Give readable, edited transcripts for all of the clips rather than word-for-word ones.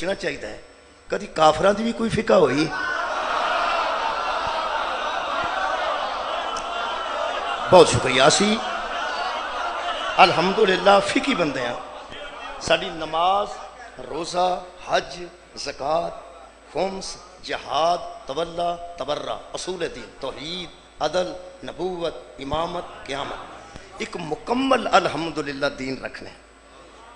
سوچنا چاہیے کدی کافراں دی بھی کوئی فقہ ہوئی؟ بہت شکریہ، اسی الحمدللہ فقی بندے ہیں۔ ساری نماز، روزہ، حج، زکوٰۃ، خمس، جہاد، تولا، تبرہ، اصول دین، توحید، عدل، نبوت، امامت، قیامت، ایک مکمل الحمدللہ دین رکھنے۔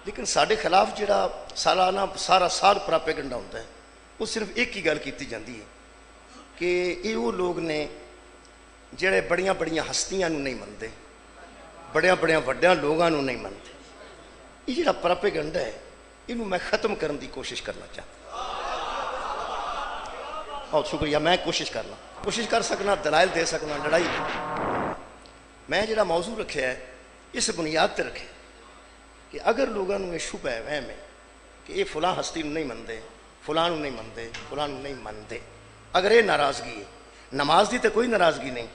لیکن سارے خلاف جڑا سالانہ سارا سال پراپیگنڈا ہوتا ہے، وہ صرف ایک ہی گل کی جاتی ہے کہ یہ وہ لوگ نے جڑے بڑیاں بڑیاں ہستیاں نو نہیں منتے، بڑیاں بڑیاں وڈیاں لوگاں نو نہیں منتے۔ یہ جڑا پراپیگنڈا ہے یہ میں ختم کرنے دی کوشش کرنا چاہتا۔ بہت شکریہ، میں کوشش کر سکنا، دلائل دے سکنا، لڑائی نہیں۔ میں جڑا موضوع رکھا ہے اس بنیاد تے رکھے کہ اگر لوگوں نے شبہ ہے، وہم ہے کہ یہ فلاں ہستی نو نہیں منتے، فلاں نو نہیں منتے، فلاں نو نہیں منتے، اگر یہ ناراضگی ہے، نماز دی تے کوئی ناراضگی نہیں،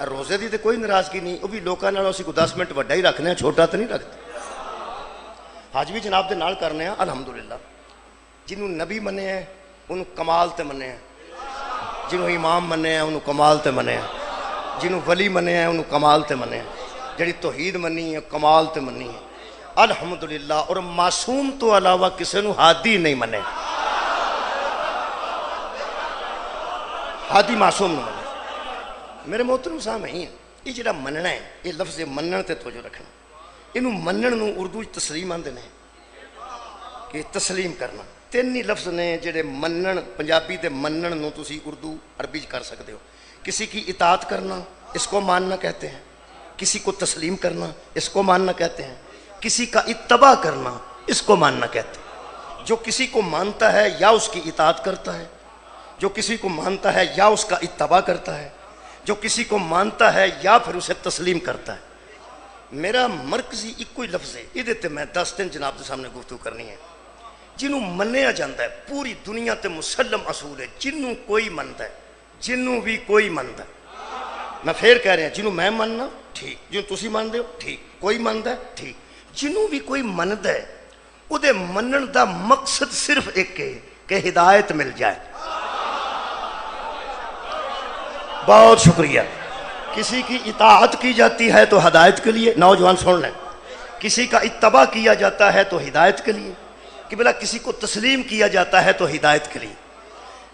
روزے دی تے کوئی ناراضگی نہیں، وہ بھی لوکاں نال اسی کو 10 منٹ وڈا ہی رکھنے ہیں، چھوٹا تو نہیں رکھتے۔ حج بھی جناب دے نال کرنے ہیں الحمدللہ۔ جنہوں نبی منے ہیں انہوں کمال تے منے ہیں، جنہوں امام منے ہیں انہوں کمال تے منے ہیں، جنہوں ولی منے ہیں انہوں کمال تے منے ہیں، جڑی توحید منی ہے کمال تے منی ہے الحمدللہ۔ اور معصوم تو علاوہ کسی نو ہادی نہیں منے، ہادی معصوم نو منے۔ میرے محترم سامعین، یہ جڑا مننا ہے، یہ لفظ منن تے توجہ رکھنا، انہوں منن نو اردو تسلیم آندے نے کہ تسلیم کرنا۔ تین ہی لفظ نے جڑے منن، پنجابی دے منن نو تسی اردو عربی کر سکتے ہو۔ کسی کی اطاعت کرنا اس کو ماننا کہتے ہیں، کسی کو تسلیم کرنا اس کو ماننا کہتے ہیں، کسی کا اتباع کرنا اس کو ماننا کہتے ہیں۔ جو کسی کو مانتا ہے یا اس کی اطاعت کرتا ہے، جو کسی کو مانتا ہے یا اس کا اتباع کرتا ہے، جو کسی کو مانتا ہے یا پھر اسے تسلیم کرتا ہے۔ میرا مرکزی ایک کوئی لفظ ہے، یہ دیتے میں 10 دن جناب کے سامنے گفتگو کرنی ہے۔ جنہوں منیا جاندہ ہے پوری دنیا تے مسلم اصول ہے، جنہوں کوئی منتا ہے، جنہوں بھی کوئی منتا ہے۔ میں پھر کہہ رہے ہیں، جنہوں میں مننا ٹھیک، جنہوں تسی مان دے ہو ٹھیک، کوئی منتا ہے ٹھیک، جنہوں بھی کوئی منتا ہے وہ دے منن دا مقصد صرف ایک ہے کہ ہدایت مل جائے۔ بہت شکریہ۔ کسی کی اطاعت کی جاتی ہے تو ہدایت کے لیے، نوجوان سن لیں، کسی کا اتباع کیا جاتا ہے تو ہدایت کے لیے، کہ بلا کسی کو تسلیم کیا جاتا ہے تو ہدایت کے لیے۔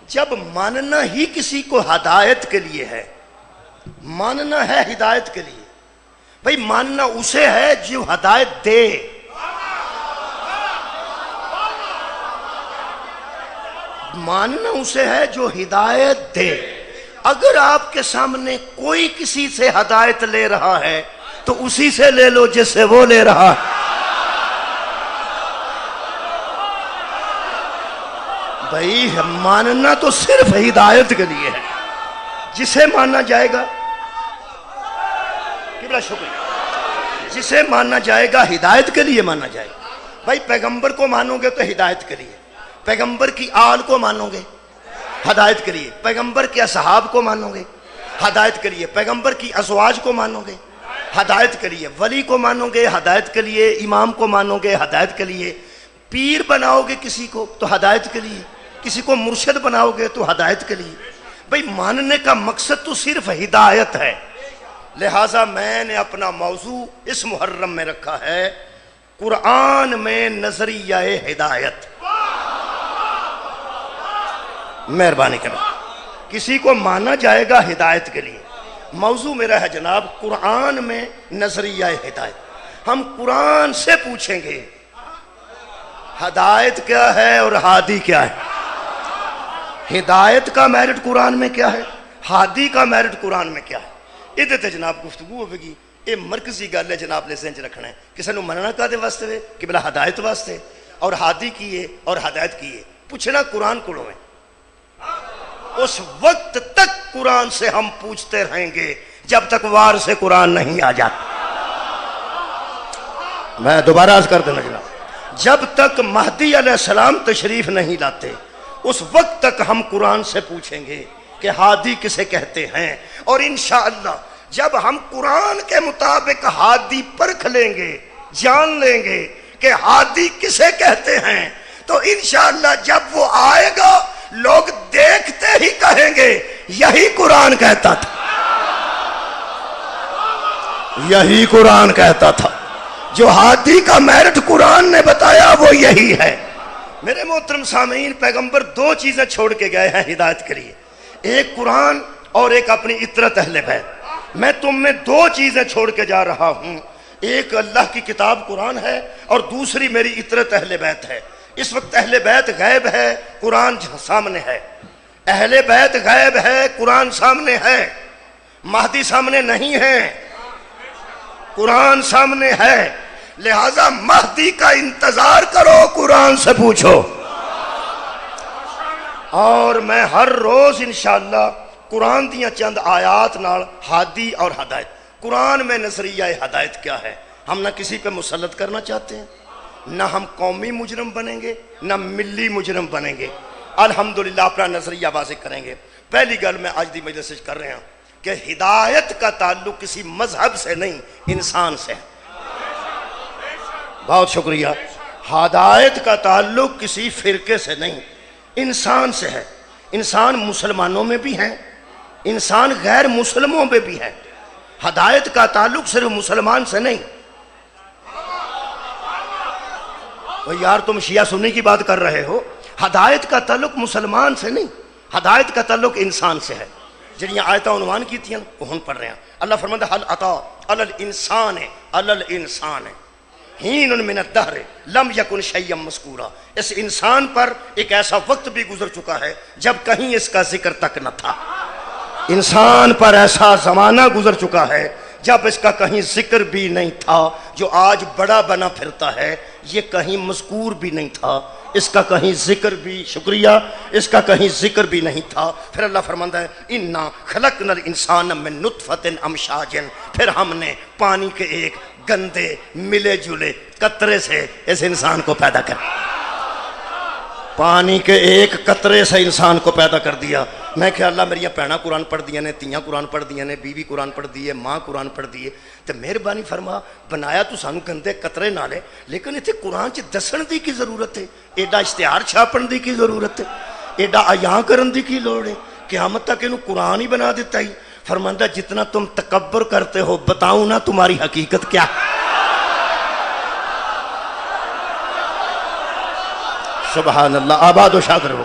جب ماننا ہی کسی کو ہدایت کے لیے ہے، ماننا ہے ہدایت کے لیے، بھئی ماننا اسے ہے جو ہدایت دے۔ ماننا اسے ہے جو ہدایت دے۔ اگر آپ کے سامنے کوئی کسی سے ہدایت لے رہا ہے تو اسی سے لے لو جس سے وہ لے رہا ہے۔ بھائی ماننا تو صرف ہدایت کے لیے ہے، جسے ماننا جائے گا، بڑا شکریہ، جسے ماننا جائے گا ہدایت کے لیے ماننا جائے گا۔ بھائی پیغمبر کو مانو گے تو ہدایت کے لیے، پیغمبر کی آل کو مانو گے ہدایت کے لیے، پیغمبر کے اصحاب کو مانو گے ہدایت کے لیے، پیغمبر کی ازواج کو مانو گے ہدایت کے لیے، ولی کو مانو گے ہدایت کے لیے، امام کو مانو گے ہدایت کے لیے، پیر بناؤ گے کسی کو تو ہدایت کے لیے، کسی کو مرشد بناؤ گے تو ہدایت کے لیے۔ بھئی ماننے کا مقصد تو صرف ہدایت ہے۔ لہٰذا میں نے اپنا موضوع اس محرم میں رکھا ہے قرآن میں نظریہ ہدایت۔ مہربانی کریں، کسی کو مانا جائے گا ہدایت کے لیے۔ موضوع میرا ہے جناب قرآن میں نظریہ ہدایت۔ ہم قرآن سے پوچھیں گے ہدایت کیا ہے اور ہادی کیا ہے۔ ہدایت کا میرٹ قرآن میں کیا ہے، ہادی کا میرٹ قرآن میں کیا ہے، یہ دیتے جناب گفتگو ہوگی۔ یہ مرکزی گل ہے جناب نے ذہن رکھنا ہے۔ کسی نے مننا کا دے واسطے ہے کہ بلا ہدایت واسطے، اور ہادی کیے اور ہدایت کیے، پوچھنا قرآن کو ہے۔ اس وقت تک قرآن سے ہم پوچھتے رہیں گے جب تک وار سے قرآن نہیں آ جاتا۔ میں دوبارہ عرض کر دینا جناب، جب تک مہدی علیہ السلام تشریف نہیں لاتے اس وقت تک ہم قرآن سے پوچھیں گے کہ ہادی کسے کہتے ہیں، اور انشاءاللہ جب ہم قرآن کے مطابق ہادی پرکھ لیں گے، جان لیں گے کہ ہادی کسے کہتے ہیں، تو انشاءاللہ جب وہ آئے گا لوگ دیکھتے ہی کہیں گے یہی قرآن کہتا تھا، یہی قرآن کہتا تھا، جو ہادی کا میرٹ قرآن نے بتایا وہ یہی ہے۔ میرے محترم سامعین، پیغمبر دو چیزیں چھوڑ کے گئے ہیں ہدایت کے لیے، ایک قرآن اور ایک اپنی اطرت اہل بیت۔ میں تم میں دو چیزیں چھوڑ کے جا رہا ہوں، ایک اللہ کی کتاب قرآن ہے اور دوسری میری اطرت اہل بیت ہے۔ اس وقت اہل بیت غیب ہے، قرآن سامنے ہے، اہل بیت غیب ہے، قرآن سامنے ہے، مہدی سامنے نہیں ہے، قرآن سامنے ہے، لہذا مہدی کا انتظار کرو، قرآن سے پوچھو۔ اور میں ہر روز انشاءاللہ قرآن دیاں چند آیات نال ہادی اور ہدایت، قرآن میں نظریہ ہدایت کیا ہے، ہم نہ کسی پہ مسلط کرنا چاہتے ہیں، نہ ہم قومی مجرم بنیں گے نہ ملی مجرم بنیں گے، الحمدللہ اپنا نظریہ واضح کریں گے۔ پہلی گل میں آج دی مجلس سے کر رہے ہیں کہ ہدایت کا تعلق کسی مذہب سے نہیں، انسان سے ہے۔ بہت شکریہ۔ ہدایت کا تعلق کسی فرقے سے نہیں، انسان سے ہے۔ انسان مسلمانوں میں بھی ہیں، انسان غیر مسلموں میں بھی ہے۔ ہدایت کا تعلق صرف مسلمان سے نہیں۔ یار تم شیعہ سنی کی بات کر رہے ہو، ہدایت کا تعلق مسلمان سے نہیں، ہدایت کا تعلق انسان سے ہے۔ جنہیں آیتہ عنوان کی تھی وہ ہم پڑھ رہے ہیں۔ اللہ فرماتا حل عطا علی الانسان علی الانسان حین من الدہر لم یکن شیئا مذکورا، اس انسان پر ایک ایسا وقت بھی گزر چکا ہے جب کہیں اس کا ذکر تک نہ تھا۔ انسان پر ایسا زمانہ گزر چکا ہے جب اس کا کہیں ذکر بھی نہیں تھا۔ جو آج بڑا بنا پھرتا ہے یہ کہیں مذکور بھی نہیں تھا، اس کا کہیں ذکر بھی، شکریہ، اس کا کہیں ذکر بھی نہیں تھا۔ پھر اللہ فرماتا ہے انا خلقنا الانسان من نطفۃ امشاج، پھر ہم نے پانی کے ایک گندے ملے جلے قطرے سے اس انسان کو پیدا کر، پانی کے ایک قطرے سے انسان کو پیدا کر دیا۔ میں کہ اللہ میری بھیناں قرآن پڑھ دیا نے، تیاں قرآن پڑھ دیا نے، بیوی قرآن پڑھ دی ہے، ماں قرآن پڑھ دی ہے، تو مہربانی فرما بنایا تو سانو گندے قطرے نالے، لیکن اتنے قرآن چ دسن دی کی ضرورت ہے، ایڈا اشتہار چھاپن دی کی ضرورت ہے، ایڈا عیاں کرن دی کی لوڑ ہے، قیامت تک انہوں قرآن ہی بنا دیتا ہی۔ فرماندہ جتنا تم تکبر کرتے ہو بتاؤں نا تمہاری حقیقت کیا۔ سبحان اللہ، آباد و شاد رہو۔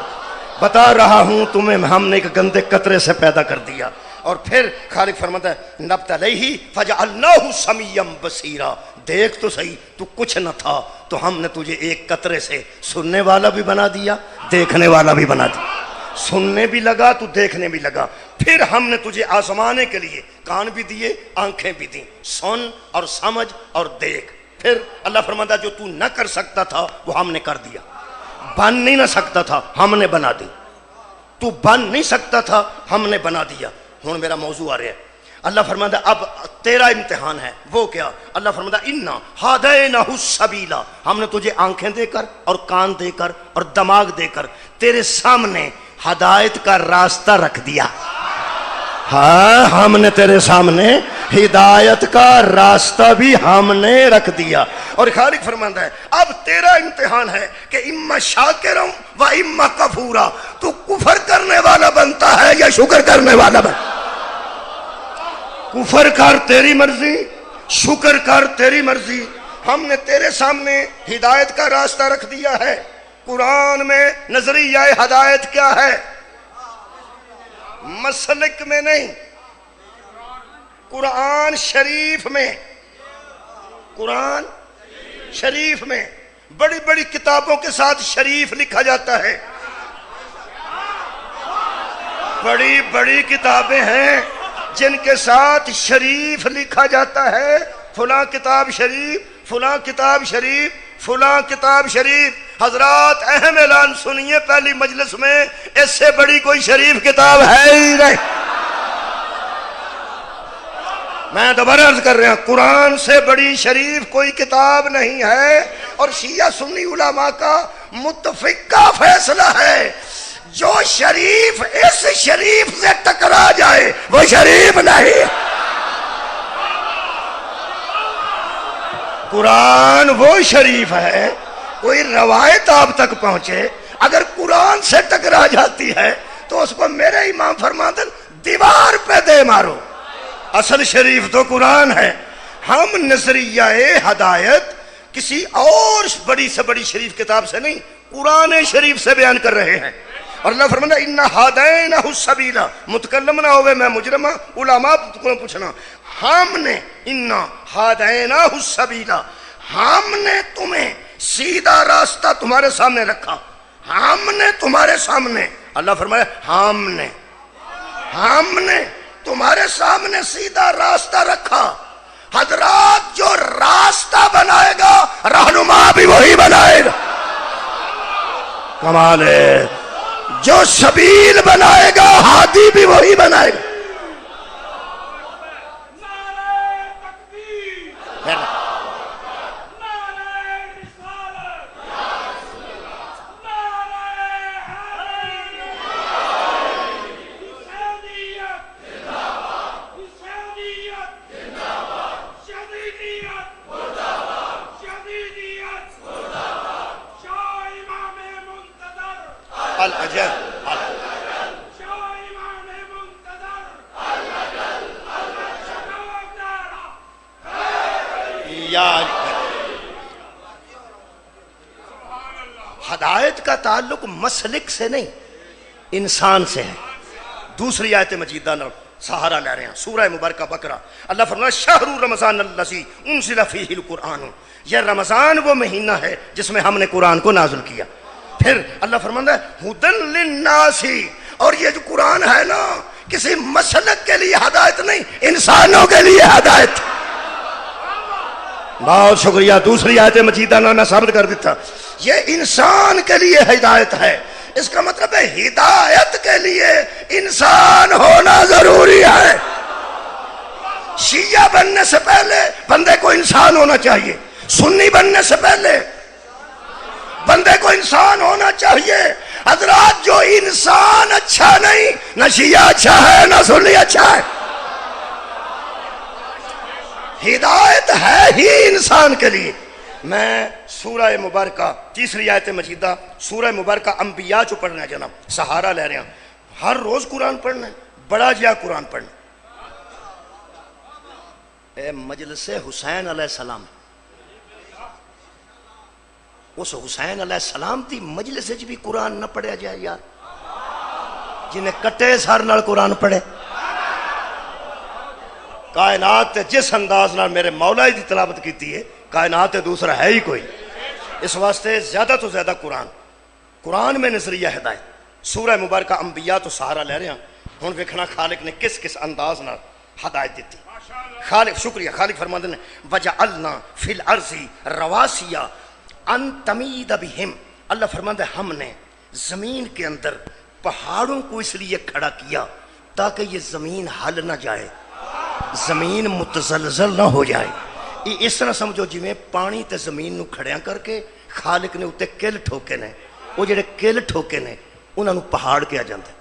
بتا رہا ہوں تمہیں ہم نے ایک گندے قطرے سے پیدا کر دیا، اور پھر خالق فرماتا ہے نبتلیہ فجعلناہ سمیعا بصیرا، دیکھ تو صحیح تو کچھ نہ تھا تو ہم نے تجھے ایک قطرے سے سننے والا بھی بنا دیا، دیکھنے والا بھی بنا دیا، سننے بھی لگا تو دیکھنے بھی لگا۔ پھر ہم نے تجھے آزمانے کے لیے کان بھی دیے، آنکھیں بھی دیں، سن اور سمجھ اور دیکھ۔ پھر اللہ فرماتا جو تو نہ کر سکتا تھا وہ ہم نے کر دیا، بن نہیں نہ سکتا تھا ہم نے بنا دی، تو بن نہیں سکتا تھا ہم نے بنا دیا۔ ہوں میرا موضوع آ رہا ہے، اللہ فرماتا اب تیرا امتحان ہے، وہ کیا؟ اللہ فرماتا انا ہدیناہ السبیلا، ہم نے تجھے آنکھیں دے کر اور کان دے کر اور دماغ دے کر تیرے سامنے ہدایت کا راستہ رکھ دیا۔ ہاں ہم نے تیرے سامنے ہدایت کا راستہ بھی ہم نے رکھ دیا۔ اور خالق فرماتا ہے اب تیرا امتحان ہے کہ اما شاکرا و اما کفورا، تو کفر کرنے والا بنتا ہے یا شکر کرنے والا بنتا؟ کفر کر تیری مرضی، شکر کر تیری مرضی۔ ہم نے تیرے سامنے ہدایت کا راستہ رکھ دیا ہے۔ قرآن میں نظریہ ہدایت کیا ہے؟ مسلک میں نہیں، قرآن شریف میں، قرآن شریف میں بڑی بڑی کتابوں کے ساتھ شریف لکھا جاتا ہے، بڑی بڑی کتابیں ہیں جن کے ساتھ شریف لکھا جاتا ہے، فلاں کتاب شریف، فلاں کتاب شریف، فلاں کتاب شریف۔ حضرات اہم اعلان سنیے پہلی مجلس میں، اس سے بڑی کوئی شریف کتاب ہے ہی نہیں۔ میں دوبارہ عرض کر رہا ہوں قرآن سے بڑی شریف کوئی کتاب نہیں ہے، اور شیعہ سنی علماء کا متفقہ فیصلہ ہے جو شریف اس شریف سے ٹکرا جائے وہ شریف نہیں۔ قرآن وہ شریف ہے کوئی روایت آپ تک پہنچے، اگر قرآن سے ٹکرا جاتی ہے تو اس کو میرے امام فرماتے دیوار پہ دے مارو۔ اصل شریف تو قرآن ہے۔ ہم نظریہ ہدایت کسی اور بڑی سے بڑی شریف کتاب سے نہیں، قرآن شریف سے بیان کر رہے ہیں۔ اور اللہ فرمانا اِنَّا هَدَيْنَاهُ السَّبِيلَ، متکلم نہ ہوئے میں مجرمہ، علماء کو پوچھنا، ہم نے اِنَّا هَدَيْنَاهُ السَّبِيلَ، ہم نے تمہیں سیدھا راستہ تمہارے سامنے رکھا، ہم نے تمہارے سامنے، اللہ فرمایا ہم نے تمہارے سامنے سیدھا راستہ رکھا۔ حضرات جو راستہ بنائے گا رہنما بھی وہی بنائے گا، کمال ہے۔ جو سبیل بنائے گا ہادی بھی وہی بنائے گا۔ ہدایت کا تعلق مسلک سے نہیں، انسان سے ہے۔ دوسری آیت مجیدہ نہ سہارا لے رہے ہیں، سورہ مبارکہ بقرہ، اللہ فرمایا شہر رمضان الذی انزل فیہ القرآن، یہ رمضان وہ مہینہ ہے جس میں ہم نے قرآن کو نازل کیا۔ پھر اللہ فرماتا ہے ہدی للناس، اور یہ جو قرآن ہے نا کسی مسلک کے لیے ہدایت نہیں، انسانوں کے لیے ہدایت۔ بہت شکریہ، دوسری آیت مجیدہ نے ثابت کر دیتا یہ انسان کے لیے ہدایت ہے۔ اس کا مطلب ہے ہدایت کے لیے انسان ہونا ضروری ہے۔ شیعہ بننے سے پہلے بندے کو انسان ہونا چاہیے، سنی بننے سے پہلے بندے کو انسان ہونا چاہیے۔ حضرات جو انسان اچھا نہیں، نہ شیعہ اچھا ہے نہ سنی اچھا ہے۔ ہدایت ہے ہی انسان کے لیے۔ میں سورہ مبارکہ تیسری آیت مجیدہ سورہ مبارکہ انبیاء جو پڑھنا ہے جناب، سہارا لے رہے ہیں، ہر روز قرآن پڑھنا ہے، بڑا جیا قرآن پڑھنا۔ اے مجلس حسین علیہ السلام، اس حسین علیہ السلام دی مجلس بھی قرآن نہ پڑھیا جائے یار، جنہیں کٹے سر نال قرآن پڑھے۔ کائنات جس انداز نال میرے مولا دی تلاوت کیتی ہے، کائنات دوسرا ہے ہی کوئی۔ اس واسطے زیادہ تو زیادہ قرآن میں نظریہ ہدایت۔ سورہ مبارکہ انبیاء تو سہارا لے رہے ہیں، ہن ویکھنا خالق نے کس کس انداز نال ہدایت دیتی۔ خالق شکریہ، خالق فرماتے ہیں وَجَعَلْنَا فِي الْأَرْضِ رَوَاسِيَ أَن تَمِيدَ بِهِمْ، اللہ فرماتے ہیں ہم نے زمین کے اندر پہاڑوں کو اس لیے کھڑا کیا تاکہ یہ زمین ہل نہ جائے، زمین متزلزل نہ ہو جائے۔ اس طرح سمجھو جی میں پانی تے زمین نو کھڑیاں کر کے خالق نے اتے کل ٹھوکے نے، وہ جڑے کل ٹھوکے نے انہاں نو پہاڑ کیا جاندے۔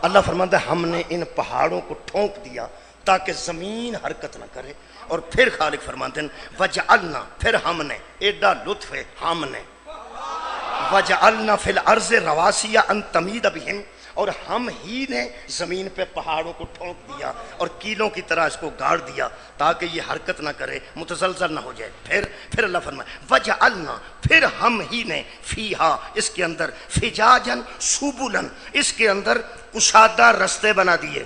اللہ فرماتا ہے ہم نے ان پہاڑوں کو ٹھونک دیا تاکہ زمین حرکت نہ کرے۔ اور پھر خالق فرماتے ہیں وَجَعَلْنَا، پھر ہم نے، ایڈا لطف ہے ہم نے، وَجَعَلْنَا فِي الْأَرْضِ رَوَاسِيَ أَن تَمِيدَ بِهِمْ، اور ہم ہی نے زمین پہ پہاڑوں کو ٹھونک دیا اور کیلوں کی طرح اس کو گاڑ دیا تاکہ یہ حرکت نہ کرے، متزلزل نہ ہو جائے۔ پھر اللہ فرمائے وَجَعَلْنَا، پھر ہم ہی نے فیہا، اس کے اندر، فجاجن سبلن، اس کے اندر کشادہ رستے بنا دیے۔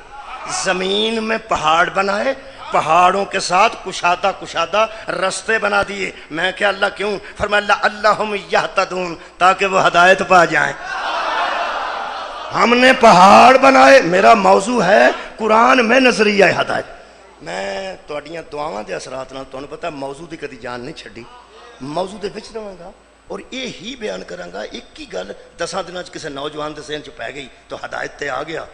زمین میں پہاڑ بنائے، پہاڑوں کے ساتھ کشادہ رستے بنا دیے۔ میں کہ اللہ کیوں؟ فرمایا لعلہم یہتدون، تاکہ وہ ہدایت پا جائیں۔ ہم نے پہاڑ بنائے، میرا موضوع ہے قرآن میں نظریہ ہدایت۔ میں تہاڈیاں دعاواں دے اثرات نال تانوں پتہ موضوع دی کدی جان نہیں چھڈی، موضوع دے وچ رہاں گا اور یہ ہی بیان کراں گا۔ ایک ہی گل 10 دناں کسی نوجوان دے ذہن چ پی گئی تو ہدایت تے آ گیا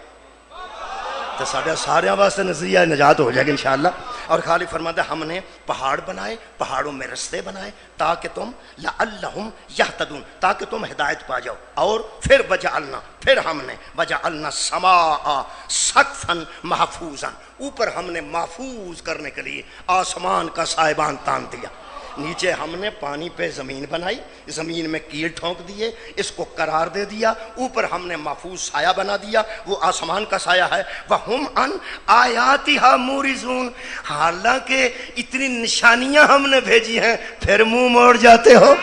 تو سارے سارے واسطے نظریہ نجات ہو جائے گی انشاءاللہ۔ اور خالق فرماتا ہے ہم نے پہاڑ بنائے، پہاڑوں میں رستے بنائے تاکہ تم لعلہم یہتدون، تاکہ تم ہدایت پا جاؤ۔ اور پھر وجعلنا، پھر ہم نے وجعلنا السماء سقفا محفوظا، اوپر ہم نے محفوظ کرنے کے لیے آسمان کا سائبان تان دیا۔ نیچے ہم نے پانی پہ زمین بنائی، زمین میں کیل ٹھونک دیے، اس کو قرار دے دیا، اوپر ہم نے محفوظ سایہ بنا دیا، وہ آسمان کا سایہ ہے۔ وَهُمْ عَنْ آیَاتِهَا مُورِزُونَ، حالانکہ اتنی نشانیاں ہم نے بھیجی ہیں پھر منہ موڑ جاتے ہو۔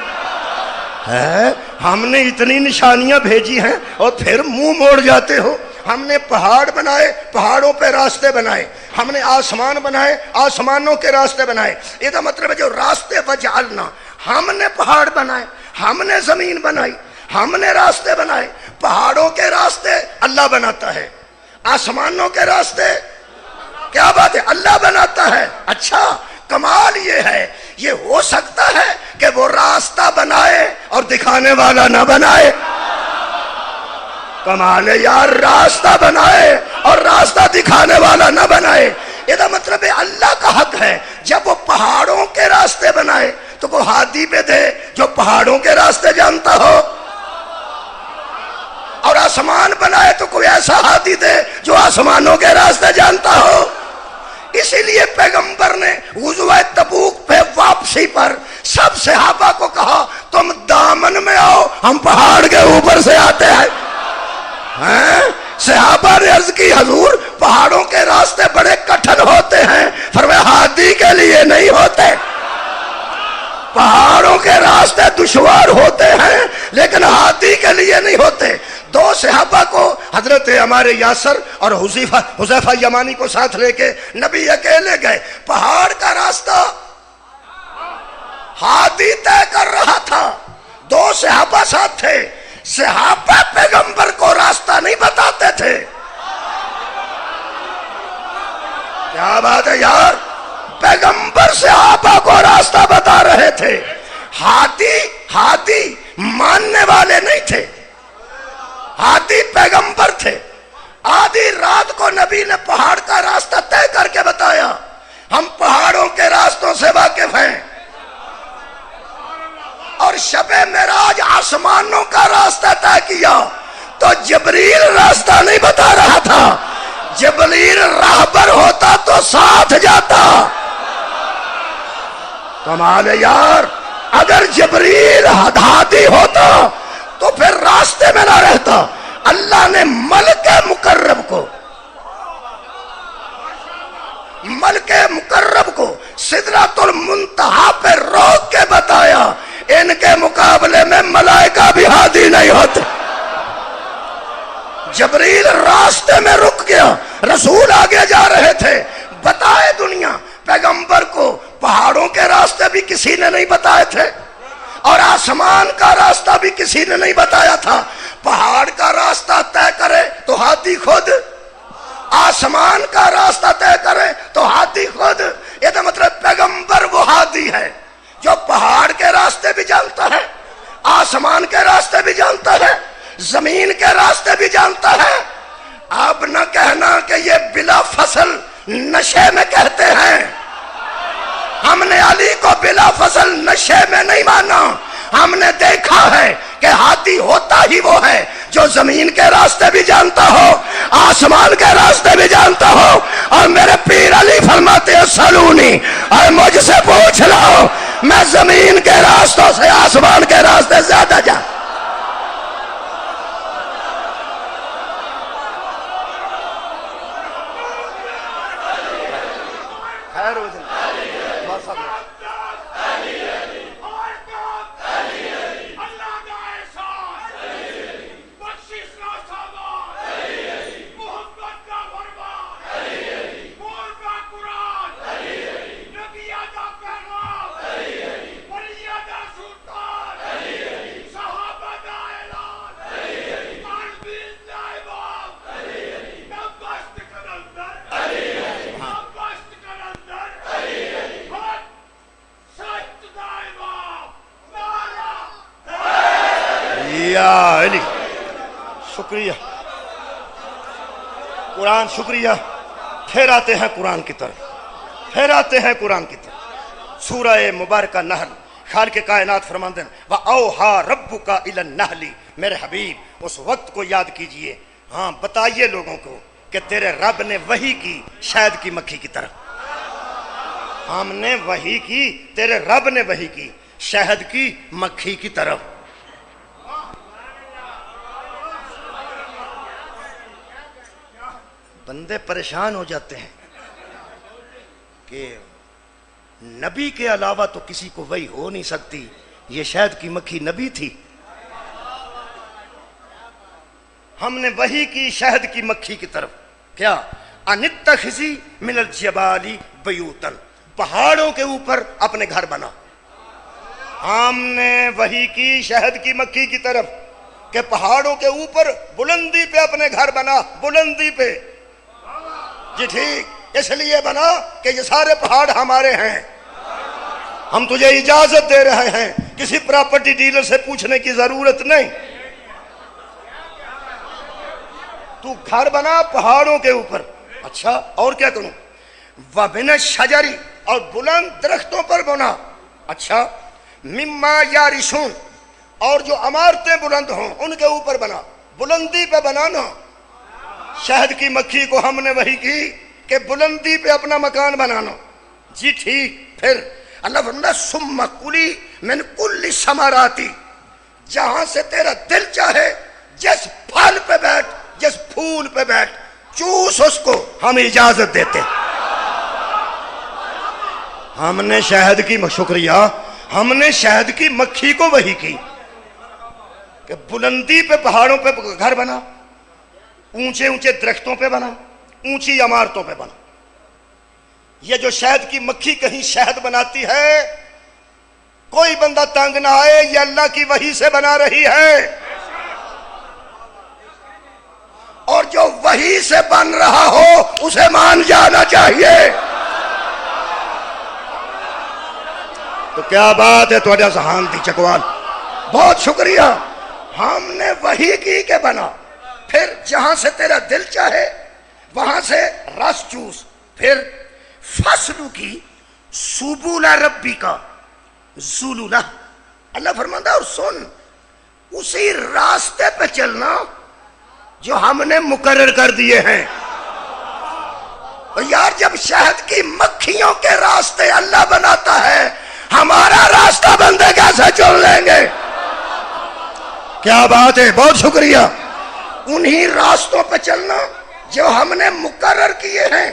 ہم نے اتنی نشانیاں بھیجی ہیں اور پھر منہ موڑ جاتے ہو۔ ہم نے پہاڑ بنائے، پہاڑوں پہ راستے بنائے، ہم نے آسمان بنائے، آسمانوں کے راستے بنائے۔ یہ تو مطلب ہے جو راستے وجعلنا، ہم نے پہاڑ بنائے، ہم نے زمین بنائی، ہم نے راستے بنائے۔ پہاڑوں کے راستے اللہ بناتا ہے، آسمانوں کے راستے کیا بات ہے، اللہ بناتا ہے۔ اچھا، کمال یہ ہے، یہ ہو سکتا ہے کہ وہ راستہ بنائے اور دکھانے والا نہ بنائے؟ کمال ہے یار، راستہ بنائے اور راستہ دکھانے والا نہ بنائے۔ یہ مطلب ہے اللہ کا حق ہے، جب وہ پہاڑوں کے راستے بنائے تو وہ ہادی پہ دے جو پہاڑوں کے راستے جانتا ہو، اور آسمان بنائے تو کوئی ایسا ہادی دے جو آسمانوں کے راستے جانتا ہو۔ اسی لیے پیغمبر نے غزوہ تبوک پہ واپسی پر سب صحابہ کو کہا تم دامن میں آؤ، ہم پہاڑ کے اوپر سے آتے ہیں۔ صحابہ نے عرض کی حضور پہاڑوں کے راستے بڑے کٹھن ہوتے ہیں، فرمایا ہادی کے لیے نہیں ہوتے۔ پہاڑوں کے راستے دشوار ہوتے ہیں لیکن ہادی کے لیے نہیں ہوتے۔ دو صحابہ کو حضرت ہمارے یاسر اور حذیفہ یمانی کو ساتھ لے کے نبی اکیلے گئے، پہاڑ کا راستہ ہادی طے کر رہا تھا، دو صحابہ ساتھ تھے۔ صحابہ پیغمبر کو راستہ نہیں بتاتے تھے۔ کیا بات ہے یار، پیغمبر صحابہ کو راستہ بتا رہے تھے۔ ہادی ماننے والے نہیں تھے، ہادی پیغمبر تھے۔ آدھی رات کو نبی نے پہاڑ کا راستہ طے کر کے بتایا، ہم پہاڑوں کے راستوں سے واقف ہیں۔ اور شب معراج آسمانوں کا راستہ طے کیا تو جبریل راستہ نہیں بتا رہا تھا، جبریل راہبر ہوتا تو ساتھ جاتا۔ کمال ہے یار، اگر جبریل ہادی ہوتا تو پھر راستے میں نہ رہتا۔ اللہ نے ملک مقرب کو سدرۃ المنتہا پہ روک کے بتایا، ان کے مقابلے میں ملائکہ بھی ہادی نہیں ہوتے۔ جبریل راستے میں رک گیا، رسول آگے جا رہے تھے، بتائے دنیا پیغمبر کو پہاڑوں کے راستے بھی کسی نے نہیں بتائے تھے اور آسمان کا راستہ بھی کسی نے نہیں بتایا تھا۔ پہاڑ کا راستہ طے کرے تو ہاتھی خود، آسمان کا راستہ طے کرے تو ہاتھی خود۔ یہ تو مطلب پیغمبر وہ ہادی ہے جو پہاڑ کے راستے بھی جانتا ہے، آسمان کے راستے بھی جانتا ہے، زمین کے راستے بھی جانتا ہے۔ اب نہ کہنا کہ یہ بلا فصل نشے میں کہتے ہیں، ہم نے علی کو بلا فصل نشے میں نہیں مانا، ہم نے دیکھا ہے کہ ہاتھی ہوتا ہی وہ ہے جو زمین کے راستے بھی جانتا ہو، آسمان کے راستے بھی جانتا ہو۔ اور میرے پیر علی فرماتے ہیں سلونی، اور مجھ سے پوچھ لو، میں زمین کے راستوں سے آسمان کے راستے زیادہ جانتا۔ علی شکریہ، قرآن شکریہ۔ پھر آتے ہیں قرآن کی طرف، سورہ مبارکہ نحل، خالق کائنات فرماتے ہیں وَأَوْحَى رَبُّكَ إِلَى النَّحْلِ، میرے حبیب اس وقت کو یاد کیجئے، ہاں بتائیے لوگوں کو کہ تیرے رب نے وحی کی شہد کی مکھی کی طرف۔ ہم نے وحی کی، تیرے رب نے وحی کی شہد کی مکھی کی طرف. بندے پریشان ہو جاتے ہیں کہ نبی کے علاوہ تو کسی کو وحی ہو نہیں سکتی، یہ شہد کی مکھی نبی تھی. ہم نے وحی کی شہد کی مکھی کی طرف. کیا؟ انتخذی من الجبال بیوتن، پہاڑوں کے اوپر اپنے گھر بنا. ہم نے وحی کی شہد کی مکھی کی طرف کہ پہاڑوں کے اوپر بلندی پہ اپنے گھر بنا. بلندی پہ جی ٹھیک، اس لیے بنا کہ یہ سارے پہاڑ ہمارے ہیں، ہم تجھے اجازت دے رہے ہیں، کسی پراپرٹی ڈیلر سے پوچھنے کی ضرورت نہیں. تو گھر بنا پہاڑوں کے اوپر. اچھا اور کیا کروں؟ وَمِنَ الشَّجَرِ، اور بلند درختوں پر بنا. اچھا مِمَّا يَعْرِشُونَ، اور جو عمارتیں بلند ہوں ان کے اوپر بنا. بلندی پہ بنانا. شہد کی مکھی کو ہم نے وحی کی کہ بلندی پہ اپنا مکان بنانا. جی ٹھیک. پھر اللہ فرماتا ثُمَّ كُلِي مِن كُلِّ ثَمَرَاتِ، جہاں سے تیرا دل چاہے جس پھل پہ بیٹھ، جس پھول پہ بیٹھ، چوس اس کو، ہم اجازت دیتے. ہم نے شہد کی شکریہ، ہم نے شہد کی مکھی کو وحی کی کہ بلندی پہ پہاڑوں پہ گھر بنا، اونچے اونچے درختوں پہ بنا، اونچی عمارتوں پہ بنا. یہ جو شہد کی مکھی کہیں شہد بناتی ہے، کوئی بندہ تنگ نہ آئے، یہ اللہ کی وحی سے بنا رہی ہے. اور جو وحی سے بن رہا ہو اسے مان جانا چاہیے. تو کیا بات ہے تھوڑا سہان دی چکوال، بہت شکریہ. ہم نے وحی کی کہ بنا. پھر جہاں سے تیرا دل چاہے وہاں سے رس چوس. پھر فصلو کی سبول ربی کا ذلولہ، اللہ فرماتا اور سن، اسی راستے پہ چلنا جو ہم نے مقرر کر دیے ہیں. یار جب شہد کی مکھیوں کے راستے اللہ بناتا ہے، ہمارا راستہ بندے کیسے چل لیں گے؟ کیا بات ہے، بہت شکریہ. انہی راستوں پہ چلنا جو ہم نے مقرر کیے ہیں،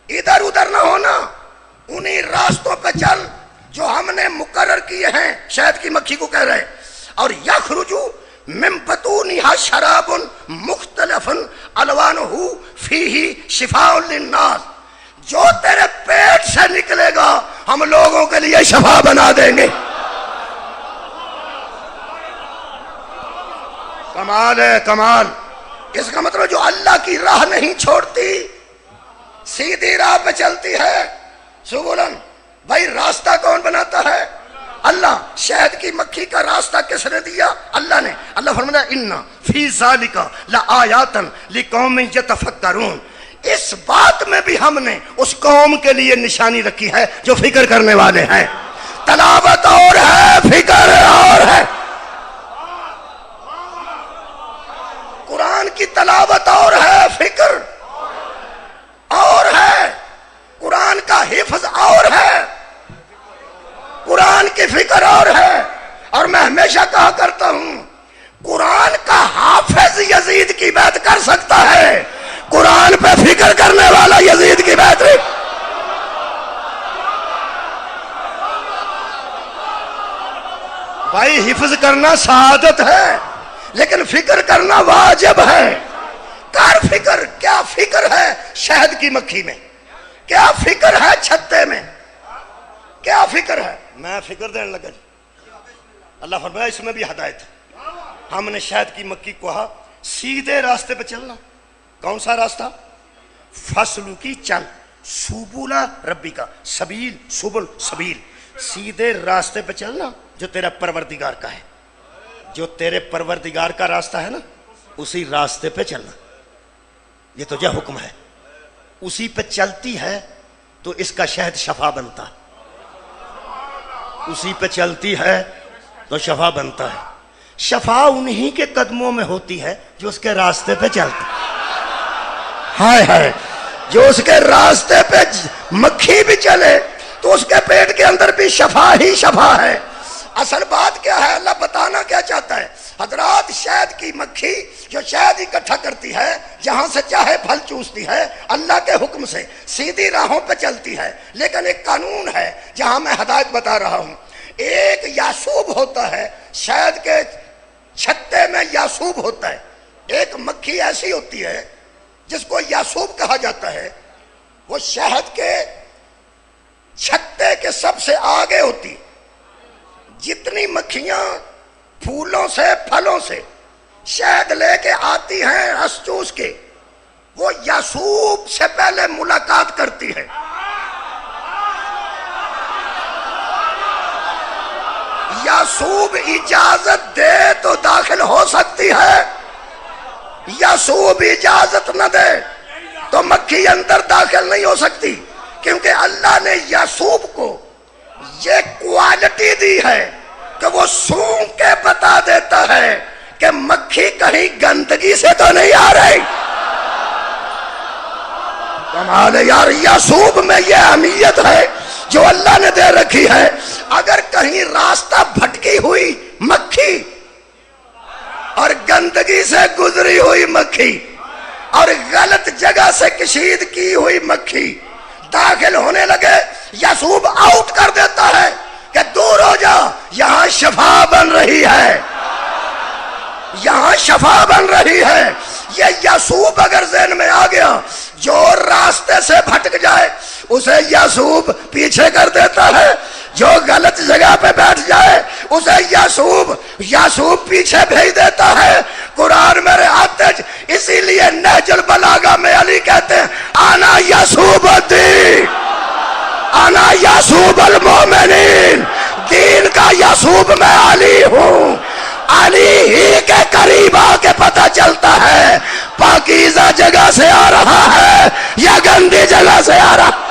ادھر ادھر نہ ہونا. انہی راستوں پہ چل جو ہم نے مقرر کیے ہیں. شہد کی مکھی کو کہہ رہے. اور یخرجو من بطونها شراب مختلف الوانہ فیہ شفاء للناس، جو تیرے پیٹ سے نکلے گا ہم لوگوں کے لیے شفا بنا دیں گے. کمال ہے کمال. اس کا مطلب جو اللہ کی راہ نہیں چھوڑتی، سیدھی راہ پہ چلتی ہے. سبولن بھائی، راستہ کون بناتا ہے؟ اللہ. شہد کی مکھی کا راستہ کس نے دیا؟ اللہ نے. اللہ فرماتا ان فی ذالک لآیات لقوم یتفکرون، اس بات میں بھی ہم نے اس قوم کے لیے نشانی رکھی ہے جو فکر کرنے والے ہیں. تلاوت اور ہے، فکر اور ہے. قرآن کی تلاوت اور ہے، فکر اور ہے. قرآن کا حفظ اور ہے، قرآن کی فکر اور ہے. اور میں ہمیشہ کہا کرتا ہوں، قرآن کا حافظ یزید کی بیعت کر سکتا ہے، قرآن پہ فکر کرنے والا یزید کی بیعت نہیں. بھائی حفظ کرنا سعادت ہے، لیکن فکر کرنا واجب ہے. کر فکر. کیا فکر ہے شہد کی مکھی میں؟ کیا فکر ہے چھتے میں؟ کیا فکر ہے؟ میں فکر دینے لگا جی. اللہ فرمایا اس میں بھی ہدایت ہے. ہم نے شہد کی مکھی کو کہا سیدھے راستے پہ چلنا. کون سا راستہ؟ فصلو کی چل، سبولا ربی کا، سبیل، سبل، سبیل، سیدھے راستے پہ چلنا جو تیرا پروردگار کا ہے. جو تیرے پروردگار کا راستہ ہے نا، اسی راستے پہ چلنا. یہ تجھے حکم ہے. اسی پہ چلتی ہے تو اس کا شہد شفا بنتا ہے. اسی پہ چلتی ہے تو شفا بنتا ہے. شفا انہی کے قدموں میں ہوتی ہے جو اس کے راستے پہ چلتے. ہائے ہائے، جو اس کے راستے پہ مکھی بھی چلے تو اس کے پیٹ کے اندر بھی شفا ہی شفا ہے۔ اصل بات کیا ہے، اللہ بتانا کیا چاہتا ہے؟ حضرات شہد کی مکھی جو شہد اکٹھا کرتی ہے، جہاں سے چاہے پھل چوستی ہے، اللہ کے حکم سے سیدھی راہوں پہ چلتی ہے، لیکن ایک قانون ہے جہاں میں ہدایت بتا رہا ہوں۔ ایک یاسوب ہوتا ہے، شہد کے چھتے میں یاسوب ہوتا ہے۔ ایک مکھی ایسی ہوتی ہے جس کو یاسوب کہا جاتا ہے، وہ شہد کے چھتے کے سب سے آگے ہوتی۔ جتنی مکھیاں پھولوں سے پھلوں سے شہد لے کے آتی ہیں رس چوس کے، وہ یاسوب سے پہلے ملاقات کرتی ہے۔ یاسوب اجازت دے تو داخل ہو سکتی ہے، یاسوب اجازت نہ دے تو مکھی اندر داخل نہیں ہو سکتی، کیونکہ اللہ نے یاسوب کو یہ کوالٹی دی ہے کہ وہ سونگ کے بتا دیتا ہے کہ مکھی کہیں گندگی سے تو نہیں آ رہی۔ کمال ہے یار، یاسوب میں یہ اہمیت ہے جو اللہ نے دے رکھی ہے۔ اگر کہیں راستہ بھٹکی ہوئی مکھی اور گندگی سے گزری ہوئی مکھی اور غلط جگہ سے کشید کی ہوئی مکھی داخل ہونے لگے، یاسوب آؤٹ کر دیتا ہے کہ دور ہو جا، یہاں شفا بن رہی ہے، یہاں شفا بن رہی ہے۔ یہ یاسوب اگر ذہن میں آ گیا، جو راستے سے بھٹک جائے اسے یاسوب پیچھے کر دیتا ہے، جو غلط جگہ پہ بیٹھ جائے اسے یاسوب پیچھے بھیج دیتا ہے۔ قرآن میرے ہاتھ، اسی لیے نہج البلاغہ میں علی کہتے ہیں انا یاسوب الدین، انا یاسوب المومنین، دین کا یاسوب میں علی ہوں۔ علی ہی کے قریب آ کے پتہ چلتا ہے پاکیزہ جگہ سے آ رہا ہے یا گندی جگہ سے آ رہا ہے۔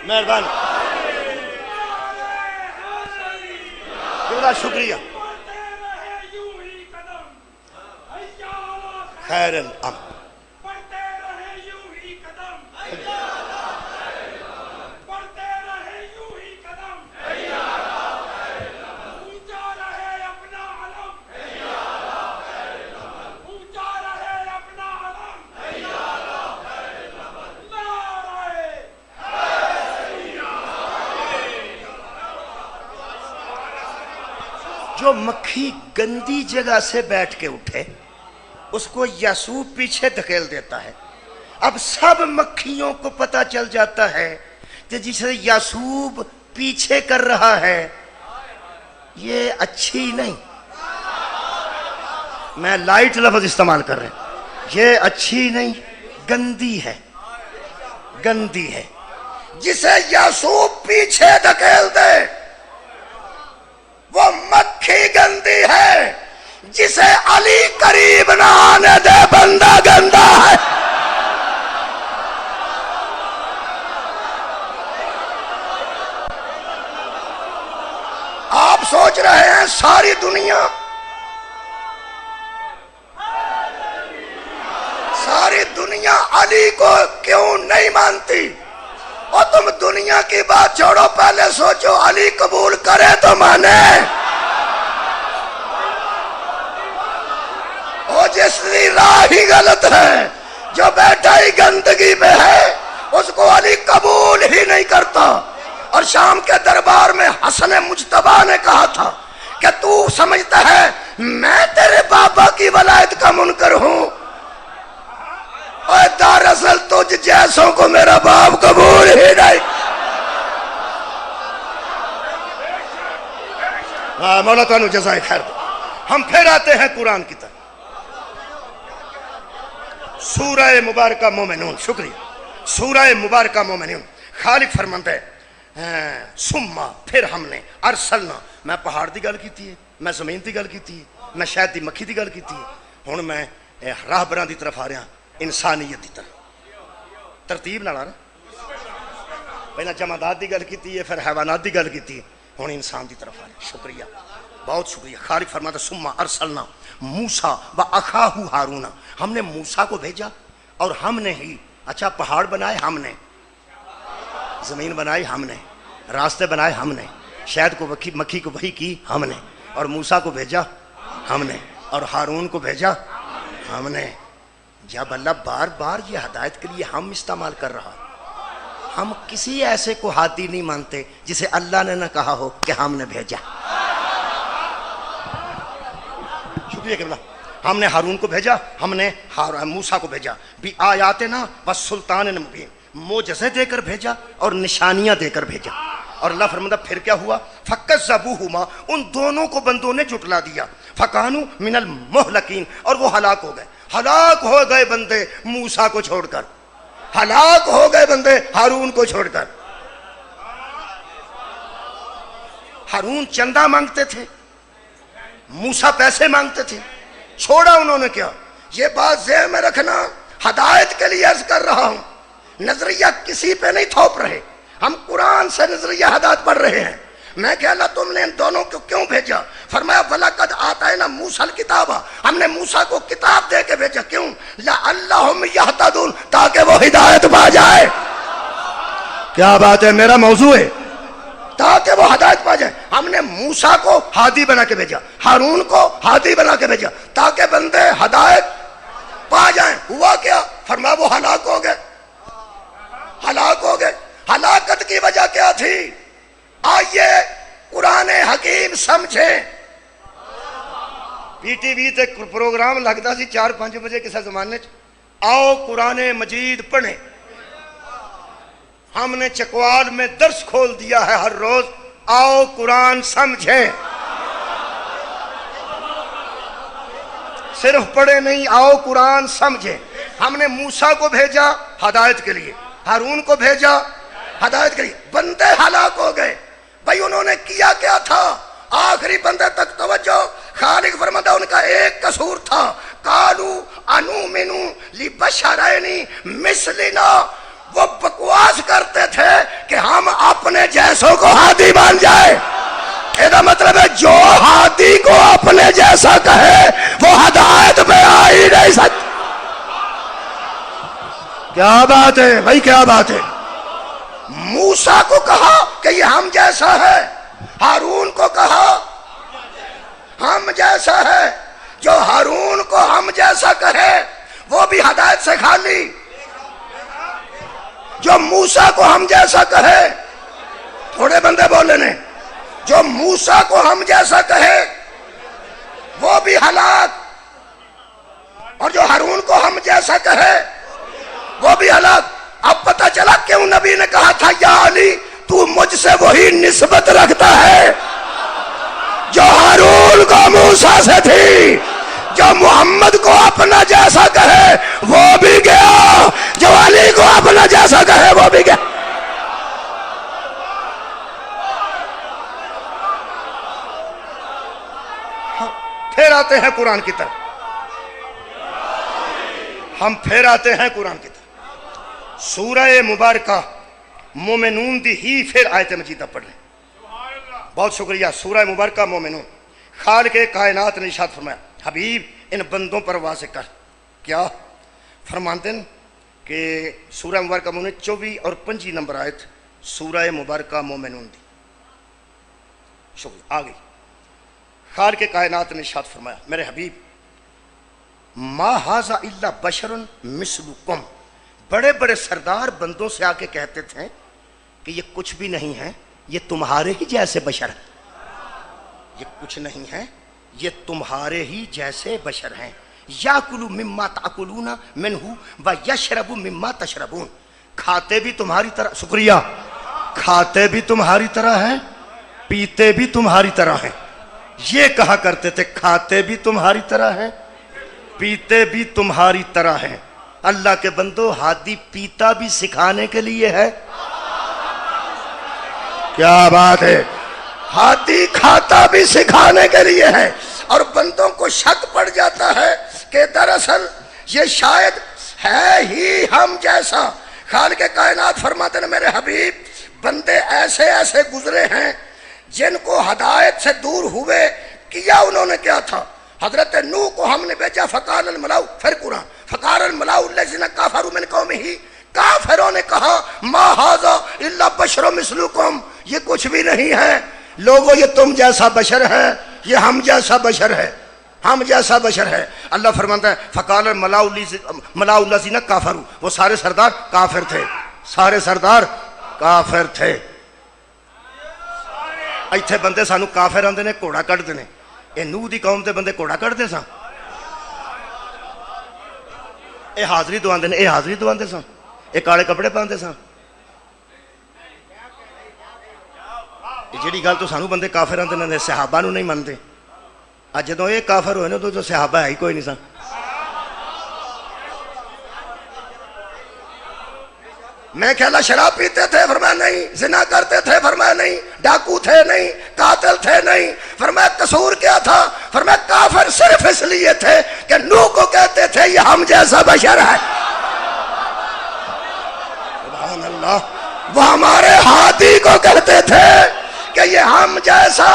مہربانی، شکریہ۔ خیر الامر، جو مکھی گندی جگہ سے بیٹھ کے اٹھے اس کو یاسوب پیچھے دھکیل دیتا ہے۔ اب سب مکھیوں کو پتہ چل جاتا ہے کہ جسے یاسوب پیچھے کر رہا ہے یہ اچھی نہیں، میں لائٹ لفظ استعمال کر رہے ہیں، یہ اچھی نہیں، گندی ہے، گندی ہے۔ جسے یاسوب پیچھے دھکیل دے وہ مکھی گندی ہے، جسے علی قریب نہ آنے دے بندہ گندا ہے۔ آپ سوچ رہے ہیں ساری دنیا علی کو کیوں نہیں مانتی؟ اور تم دنیا کی بات چھوڑو، پہلے سوچو علی قبول کرے تو مانے۔ وہ جس کی راہ ہی غلط ہے، جو بیٹھا ہی گندگی میں ہے، اس کو علی قبول ہی نہیں کرتا۔ اور شام کے دربار میں حسن مجتبیٰ نے کہا تھا کہ تو سمجھتا ہے میں تیرے بابا کی ولایت کا منکر ہوں، اور دراصل تجھ جیسوں کو میرا باپ قبول ہی نہیں۔ مولا تعالیٰ جزائے خیر دے۔ ہم پھر آتے ہیں قرآن کی طرف، سورہ مبارکہ مومنون۔ شکریہ، سورہ مبارکہ مومنون۔ خالق فرماتا ہے سما پھر ہم نے ارسلنا، میں پہاڑ دی گل کیتی ہے، میں زمین دی گل کیتی ہے، میں شہد دی مکھی دی گل کیتی ہے، ہن میں راہبراں دی طرف آ رہا، انسانیت دی طرف، ترتیب نال آ رہا۔ پہلا جمادات دی گل کیتی ہے، پھر حیوانات دی گل کیتی ہے، ہن انسان دی طرف آ رہے. شکریہ، بہت شکریہ. خالق فرماتا ثم ارسلنا موسیٰ و اخاہ ہارون، ہم نے موسیٰ کو بھیجا اور ہم نے ہی، اچھا پہاڑ بنائے ہم نے، زمین بنائی ہم نے، راستے بنائے ہم نے، شہد کو مکھی کو وحی کی ہم نے، اور موسیٰ کو بھیجا ہم نے، اور ہارون کو بھیجا ہم نے. جب اللہ بار بار یہ ہدایت کے لیے ہم استعمال کر رہا، ہم کسی ایسے کو ہادی نہیں مانتے جسے اللہ نے نہ کہا ہو کہ ہم نے بھیجا. شکریہ کہ ہم نے ہارون کو بھیجا، ہم نے موسیٰ کو بھیجا بھی آیاتنا و سلطان مبین، معجزے دے کر بھیجا اور نشانیاں دے کر بھیجا. اور اللہ فرماتا پھر کیا ہوا؟ فکذبوہما، ان دونوں کو بندوں نے جھٹلا دیا. فکانوا من المہلکین، اور وہ ہلاک ہو گئے. ہلاک ہو گئے بندے موسیٰ کو چھوڑ کر، ہلاک ہو گئے بندے ہارون کو چھوڑ کر. ہارون چندہ مانگتے تھے، موسیٰ پیسے مانگتے تھے، چھوڑا انہوں نے کیا؟ یہ بات ذہن میں رکھنا، ہدایت کے لیے عرض کر رہا ہوں، نظریہ کسی پہ نہیں تھوپ رہے، ہم قرآن سے نظریہ ہدایت پڑھ رہے ہیں. میں کہ اللہ تم نے ان دونوں کو کیوں بھیجا؟ فرمایا وَلَقَدْ آتَيْنَا مُوسَى الْكِتَابَ، ہم نے موسیٰ کو کتاب دے کے بھیجا. کیوں؟ لَعَلَّهُمْ يَهْتَدُونَ، تاکہ وہ ہدایت پا جائے. کیا بات ہے، میرا موضوع ہے، تاکہ وہ ہدایت پا جائے. ہم نے موسیٰ کو ہادی بنا کے بھیجا، ہارون کو ہادی بنا کے بھیجا، تاکہ بندے ہدایت پا جائیں. ہوا کیا؟ فرمایا وہ ہلاک ہو گئے، ہلاک ہو گئے. ہلاکت کی وجہ کیا تھی؟ آئیے قرآن حکیم سمجھیں. پی ٹی وی تے پروگرام لگتا سی 4-5 بجے کسی زمانے آؤ قرآن مجید پڑھیں. ہم نے چکوال میں درس کھول دیا ہے ہر روز، آؤ قرآن سمجھیں. صرف پڑھے نہیں، آؤ قرآن سمجھیں. ہم نے موسیٰ کو بھیجا ہدایت کے لیے، ہارون کو بھیجا ہدایت کے لیے. بندے ہلاک ہو گئے. بھائی انہوں نے کیا کیا تھا؟ آخری بندے تک توجہ. خالق فرماتا ان کا ایک قصور تھا، قالوا انؤمن لبشرین مثلنا، وہ بکواس کرتے تھے کہ ہم اپنے جیسوں کو ہادی مان جائے. یہ مطلب ہے جو ہادی کو اپنے جیسا کہے وہ ہدایت پہ آ ہی نہیں سکتا. کیا بات ہے بھائی، کیا بات ہے. موسیٰ کو کہا کہ یہ ہم جیسا ہے، ہارون کو کہا ہم جیسا ہے. جو ہارون کو ہم جیسا کہے وہ بھی ہدایت سے خالی، جو موسیٰ کو ہم جیسا کہے، تھوڑے بندے بولے نے، جو موسیٰ کو ہم جیسا کہے وہ بھی ہلاک، اور جو ہارون کو ہم جیسا کہے وہ بھی ہلاک. اب پتہ چلا کیوں نبی نے کہا تھا یا علی تو مجھ سے وہی نسبت رکھتا ہے جو ہارون کو موسیٰ سے تھی. جو محمد کو اپنا جیسا کہے وہ بھی گیا، جو علی کو اپنا جیسا کہے وہ بھی گیا. پھر آتے ہیں قرآن کی طرف، ہم پھر آتے ہیں قرآن کی طرف. سورہ مبارکہ مومنون دی ہی پھر آیت مجیدہ پڑھ لیں. بہت شکریہ. سورہ مبارکہ مومنون. خالق کائنات نے ارشاد فرمایا حبیب ان بندوں پر واضح کر. کیا فرماتے ہیں کہ سورہ مبارکہ مومنون 24 اور 25 نمبر آیت سورہ مبارکہ مومنون دی. شکریہ. آگئی. خالق کائنات نے ارشاد فرمایا میرے حبیب ما ھذا الا بشر مثلکم، بڑے بڑے سردار بندوں سے آ کے کہتے تھے کہ یہ کچھ بھی نہیں ہے، یہ تمہارے ہی جیسے بشر ہیں. یہ کچھ نہیں ہے، یہ تمہارے ہی جیسے بشر ہیں. یاکلوا مما تاکلون منہ ویشرب مما تشربون، کھاتے بھی تمہاری طرح، شکریہ، کھاتے بھی تمہاری طرح ہیں، پیتے بھی تمہاری طرح ہیں. یہ کہا کرتے تھے کھاتے بھی تمہاری طرح ہیں، پیتے بھی تمہاری طرح ہیں. اللہ کے بندو ہادی پیتا بھی سکھانے کے لیے ہے. کیا بات ہے. ہادی کھاتا بھی سکھانے کے لیے ہے. اور بندوں کو شک پڑ جاتا ہے کہ دراصل یہ شاید ہے ہی ہم جیسا. خالق کائنات فرماتے ہیں میرے حبیب بندے ایسے ایسے گزرے ہیں جن کو ہدایت سے دور ہوئے کیا انہوں نے کیا تھا. حضرت نوح کو ہم نے بھیجا فقال الملأ، پھر قرآن فقال الملأ الذین کفروا من قومہ، کافروں نے کہا ما ھذا الا بشر مثلکم، یہ کچھ بھی نہیں ہے لوگوں، یہ تم جیسا بشر ہے، یہ ہم جیسا بشر ہے، ہم جیسا بشر ہے. اللہ فرماتا ہے فقال الملأ الذین کفروا، وہ سارے سردار کافر تھے، سارے سردار کافر تھے. ایتھے بندے سانو کافر آندے نے، گھوڑا کڈدے نے. اے نوح دی قوم تے بندے گھوڑا کڈدے سن، اے حاضری دواندے نے، اے حاضری دواندے سن، اے کالے کپڑے پاندے سن. جیڑی گل تو سانو بندے کافر آندے نے، صحابہ نو نہیں مندے. اج جدوں اے کافر ہوئے نا تو صحابہ ہے ہی کوئی نہیں سن. میں کہلا شراب پیتے تھے، فرمایا نہیں. زنا کرتے تھے، فرمایا نہیں. ڈاکو تھے نہیں، قاتل تھے نہیں. فرمایا قصور کیا تھا؟ فرمایا کافر صرف اس لیے تھے کہ نوح کو کہتے تھے یہ ہم جیسا بشر ہے. سبحان اللہ. وہ ہمارے ہادی کو کہتے تھے کہ یہ ہم جیسا،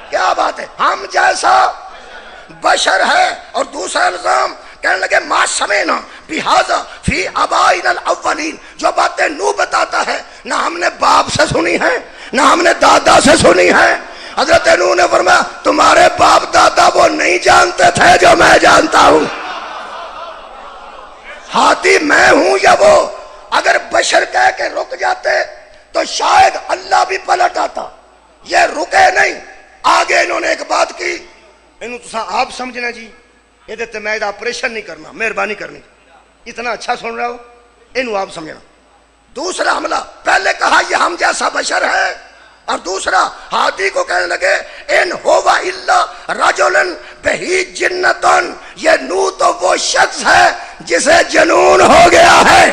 کیا بات ہے، ہم جیسا بشر ہے. اور دوسرا الزام کہنے لگے ما سمعنا بہذا فی آبائنا الاولین، جو باتیں نوح بتاتا ہے نہ ہم نے باپ سے سنی ہے نہ ہم نے دادا سے سنی ہے. حضرت نوح نے فرمایا تمہارے باپ دادا وہ نہیں جانتے تھے جو میں جانتا ہوں. ہاتھی میں ہوں یا وہ؟ اگر بشر کہہ کے رک جاتے تو شاید اللہ بھی پلٹ آتا. یہ رکے نہیں، آگے انہوں نے ایک بات کی. انہوں تساں آپ سمجھنا جی، یہ تے میں آپریشن نہیں کرنا، مہربانی کرنی، اتنا اچھا سن رہا ہو، انہوں آپ سمجھنا. دوسرا حملہ، پہلے کہا یہ ہم جیسا بشر ہے، اور دوسرا ہاتھی کو کہنے لگے ان ہوا الا رجل بہی جنتن، یہ نوح تو وہ شخص ہے جسے جنون ہو گیا ہے.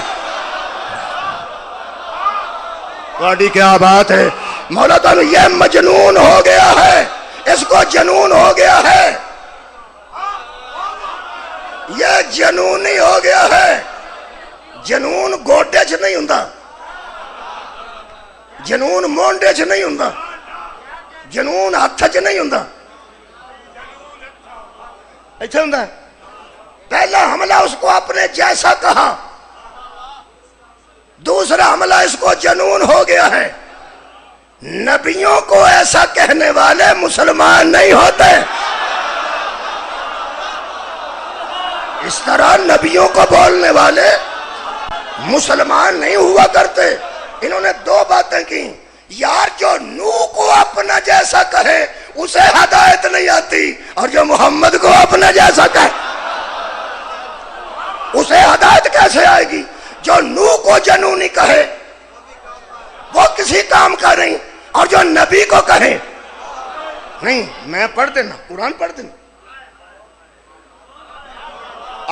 واڈی کیا بات ہے مولا تعالی، یہ مجنون ہو گیا ہے، اس کو جنون ہو گیا ہے، یہ جنونی ہو گیا ہے. جنون گوڈے چ نہیں ہوندا، جنون مونڈے چ نہیں ہوندا، جنون ہاتھ چ نہیں ہوندا، ایتھے ہوندا. پہلا حملہ اس کو اپنے جیسا کہا، دوسرا حملہ اس کو جنون ہو گیا ہے. نبیوں کو ایسا کہنے والے مسلمان نہیں ہوتے. اس طرح نبیوں کو بولنے والے مسلمان نہیں ہوا کرتے. انہوں نے دو باتیں کی. یار جو نوح کو اپنا جیسا کہے اسے ہدایت نہیں آتی، اور جو محمد کو اپنا جیسا کہے اسے ہدایت کیسے آئے گی؟ جو نوح کو جنونی کہے وہ کسی کام کا نہیں، اور جو نبی کو کہے نہیں. میں پڑھ دینا، قرآن پڑھ دینا.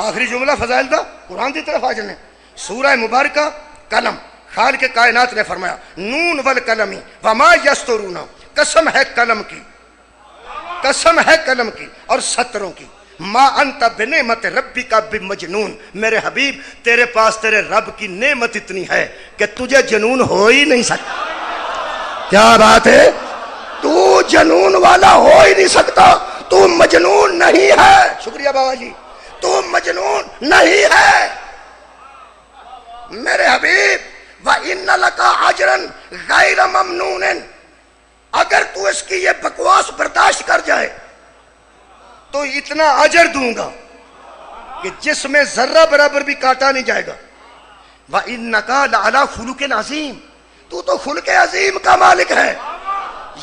آخری جملہ فضائل دا قرآن کی طرف آ جانے. سورہ مبارکہ قلم، خالق کائنات نے فرمایا نون والقلم وما یسطرون، قسم ہے قلم کی، قسم ہے قلم کی اور سطروں کی. ما انت بنعمت ربک بمجنون، میرے حبیب تیرے پاس تیرے رب کی نعمت اتنی ہے کہ تجھے جنون ہو ہی نہیں سکتا. کیا بات ہے، تو جنون والا ہو ہی نہیں سکتا، تو مجنون نہیں ہے. شکریہ بابا جی، تو مجنون نہیں ہے میرے حبیب. وَإِنَّ لَكَ عَجْرًا غَيْرَ مَمْنُونٍ، اگر تو اس کی یہ بکواس برداشت کر جائے تو اتنا اجر دوں گا کہ جس میں ذرہ برابر بھی کاٹا نہیں جائے گا. وَإِنَّكَ لَعَلَىٰ خُلُقٍ عَظِيمٍ، تو تو خلق عظیم کا مالک ہے.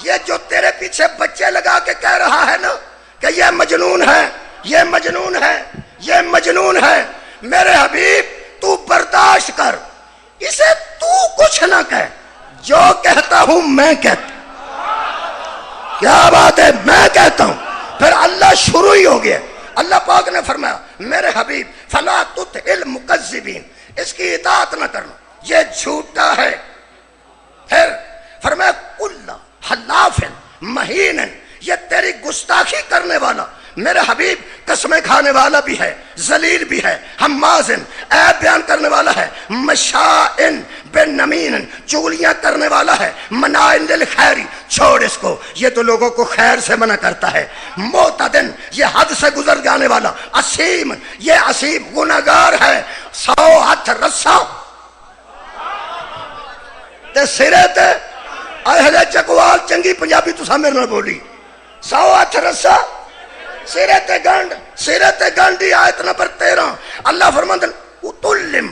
یہ جو تیرے پیچھے بچے لگا کے کہہ رہا ہے نا کہ یہ مجنون ہے، یہ مجنون ہے، یہ مجنون ہے، میرے حبیب تو برداشت کر، اسے تو کچھ نہ کہہ، جو کہتا ہوں میں کہتا. کیا بات ہے، میں کہتا ہوں. پھر اللہ شروع ہی ہو گیا. اللہ پاک نے فرمایا میرے حبیب فلا تطع المکذبین، اس کی اطاعت نہ کرنا، یہ جھوٹا ہے. پھر فرمایا کل حلاف مہین، یہ تیری گستاخی کرنے والا میرے حبیب قسمیں کھانے والا بھی ہے، ذلیل بھی ہے، حمازن عیب بیان کرنے والا ہے، مشائن بن نمین چغلیاں کرنے والا ہے، منائن للخیری چھوڑ اس کو، یہ تو لوگوں کو خیر سے منع کرتا ہے، معتدن یہ حد سے گزر جانے والا، اسیم یہ اسیم گناہگار ہے، 100 ہاتھ رسا تے سرے تے اہل چکوال چنگی پنجابی تسا میرے نال بولی، 100 ہاتھ رسا سرے تے گنڈ، سرے تے گنڈی، آیت نمبر 13 اللہ فرماتے ہیں اتلم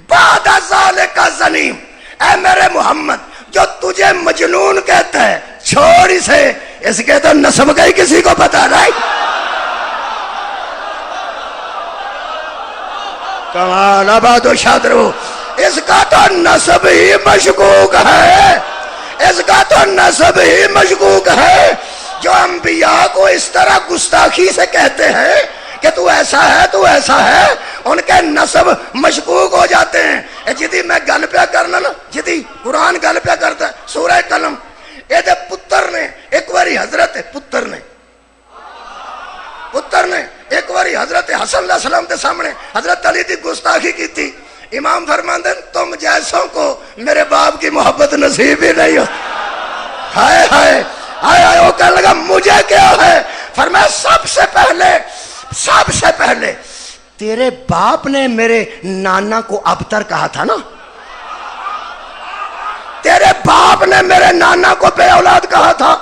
بعد ذالک زنیم، اے میرے محمد جو تجھے مجنون کہتا ہے چھوڑ اسے، اس کے تو نسب کا ہی کسی کو پتا نہیں، کمال آباد و شادرو، اس کا تو نسب ہی مشکوک ہے، اس کا تو نسب ہی مشکوک ہے، جو انبیاء کو اس طرح گستاخی سے کہتے ہیں کہ تو ایسا ہے تو ایسا ہے، ان کے نسب مشکوک ہو جاتے ہیں۔ جدی میں گل پیا کرنا نا، جدی قرآن گل پیا کرتا ہے سورہ قلم، یہ دے پتر نے ایک باری حضرت پتر نے ایک باری حضرت حسن علیہ السلام کے سامنے حضرت علی دی گستاخی کی تھی، امام فرماتے ہیں تم جیسوں کو میرے باپ کی محبت نصیب ہی نہیں ہو، ہائے ہائے ہائے ہائے، وہ کہنے لگا مجھے کیا ہے، فرمایا سب سے پہلے تیرے باپ نے میرے نانا کو ابتر کہا تھا نا، تیرے باپ نے میرے نانا کو بے اولاد کہا تھا،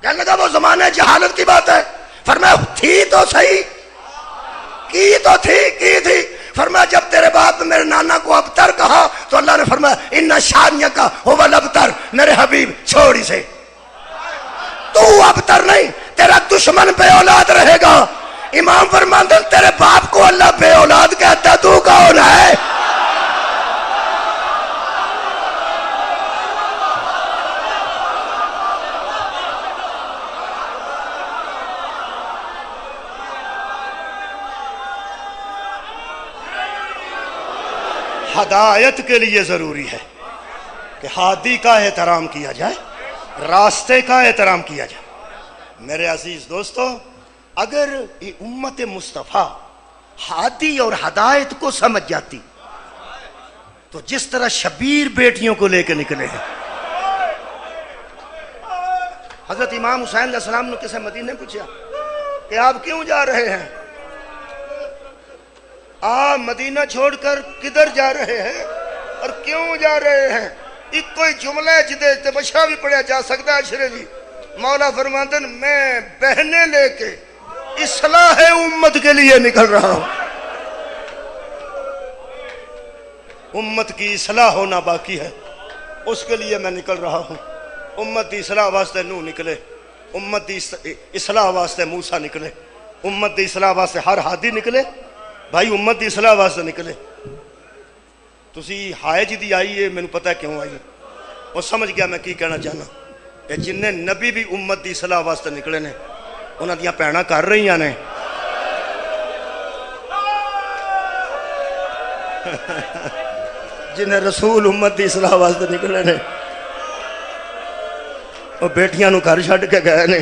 کہنے لگا وہ زمانے جہالت کی بات ہے، فرمایا تھی تو صحیح، کی تھی، فرمایا جب تیرے باپ نے میرے نانا کو ابتر کہا تو اللہ نے فرمایا ان شانیہ کا ہوا الابتر، میرے حبیب چھوڑ اسے، تو ابتر نہیں، تیرا دشمن بے اولاد رہے گا۔ امام فرماتے ہیں تیرے باپ کو اللہ بے اولاد کہتا ہے، تو کون ہے؟ ہدایت کے لیے ضروری ہے کہ ہادی کا احترام کیا جائے، راستے کا احترام کیا جائے۔ میرے عزیز دوستو، اگر یہ امت مصطفیٰ ہادی اور ہدایت کو سمجھ جاتی تو جس طرح شبیر بیٹیوں کو لے کے نکلے ہیں، حضرت امام حسین علیہ السلام نے کسی مدینے پوچھا کہ آپ کیوں جا رہے ہیں، آپ مدینہ چھوڑ کر کدھر جا رہے ہیں اور کیوں جا رہے ہیں؟ ایک کوئی جملہ ہے جدے تبشہ بھی پڑھا جا سکتا ہے عشرے جی، مولا فرماتے ہیں میں بہنے لے کے اصلاح امت کے لیے نکل رہا ہوں، امت کی اصلاح ہونا باقی ہے، اس کے لیے میں نکل رہا ہوں۔ امت دی اصلاح واسطے نوح نکلے، امت دی اصلاح واسطے موسیٰ نکلے، امت دی اصلاح واسطے ہر ہادی نکلے، بھائی امت دی اصلاح واسطے نکلے۔ تسی ہائے جی دی آئی ہے، میں نے پتہ ہے کیوں آئی ہے، وہ سمجھ گیا میں کی کہنا چاہنا، کہ جن نبی بھی امت دی اصلاح واسطے نکلے نے انہاں دیاں بھیناں کر رہی نے، جن رسول امت دی اصلاح واسطے نکلے نے وہ بیٹیاں نو گھر چھڈ کے گئے نے۔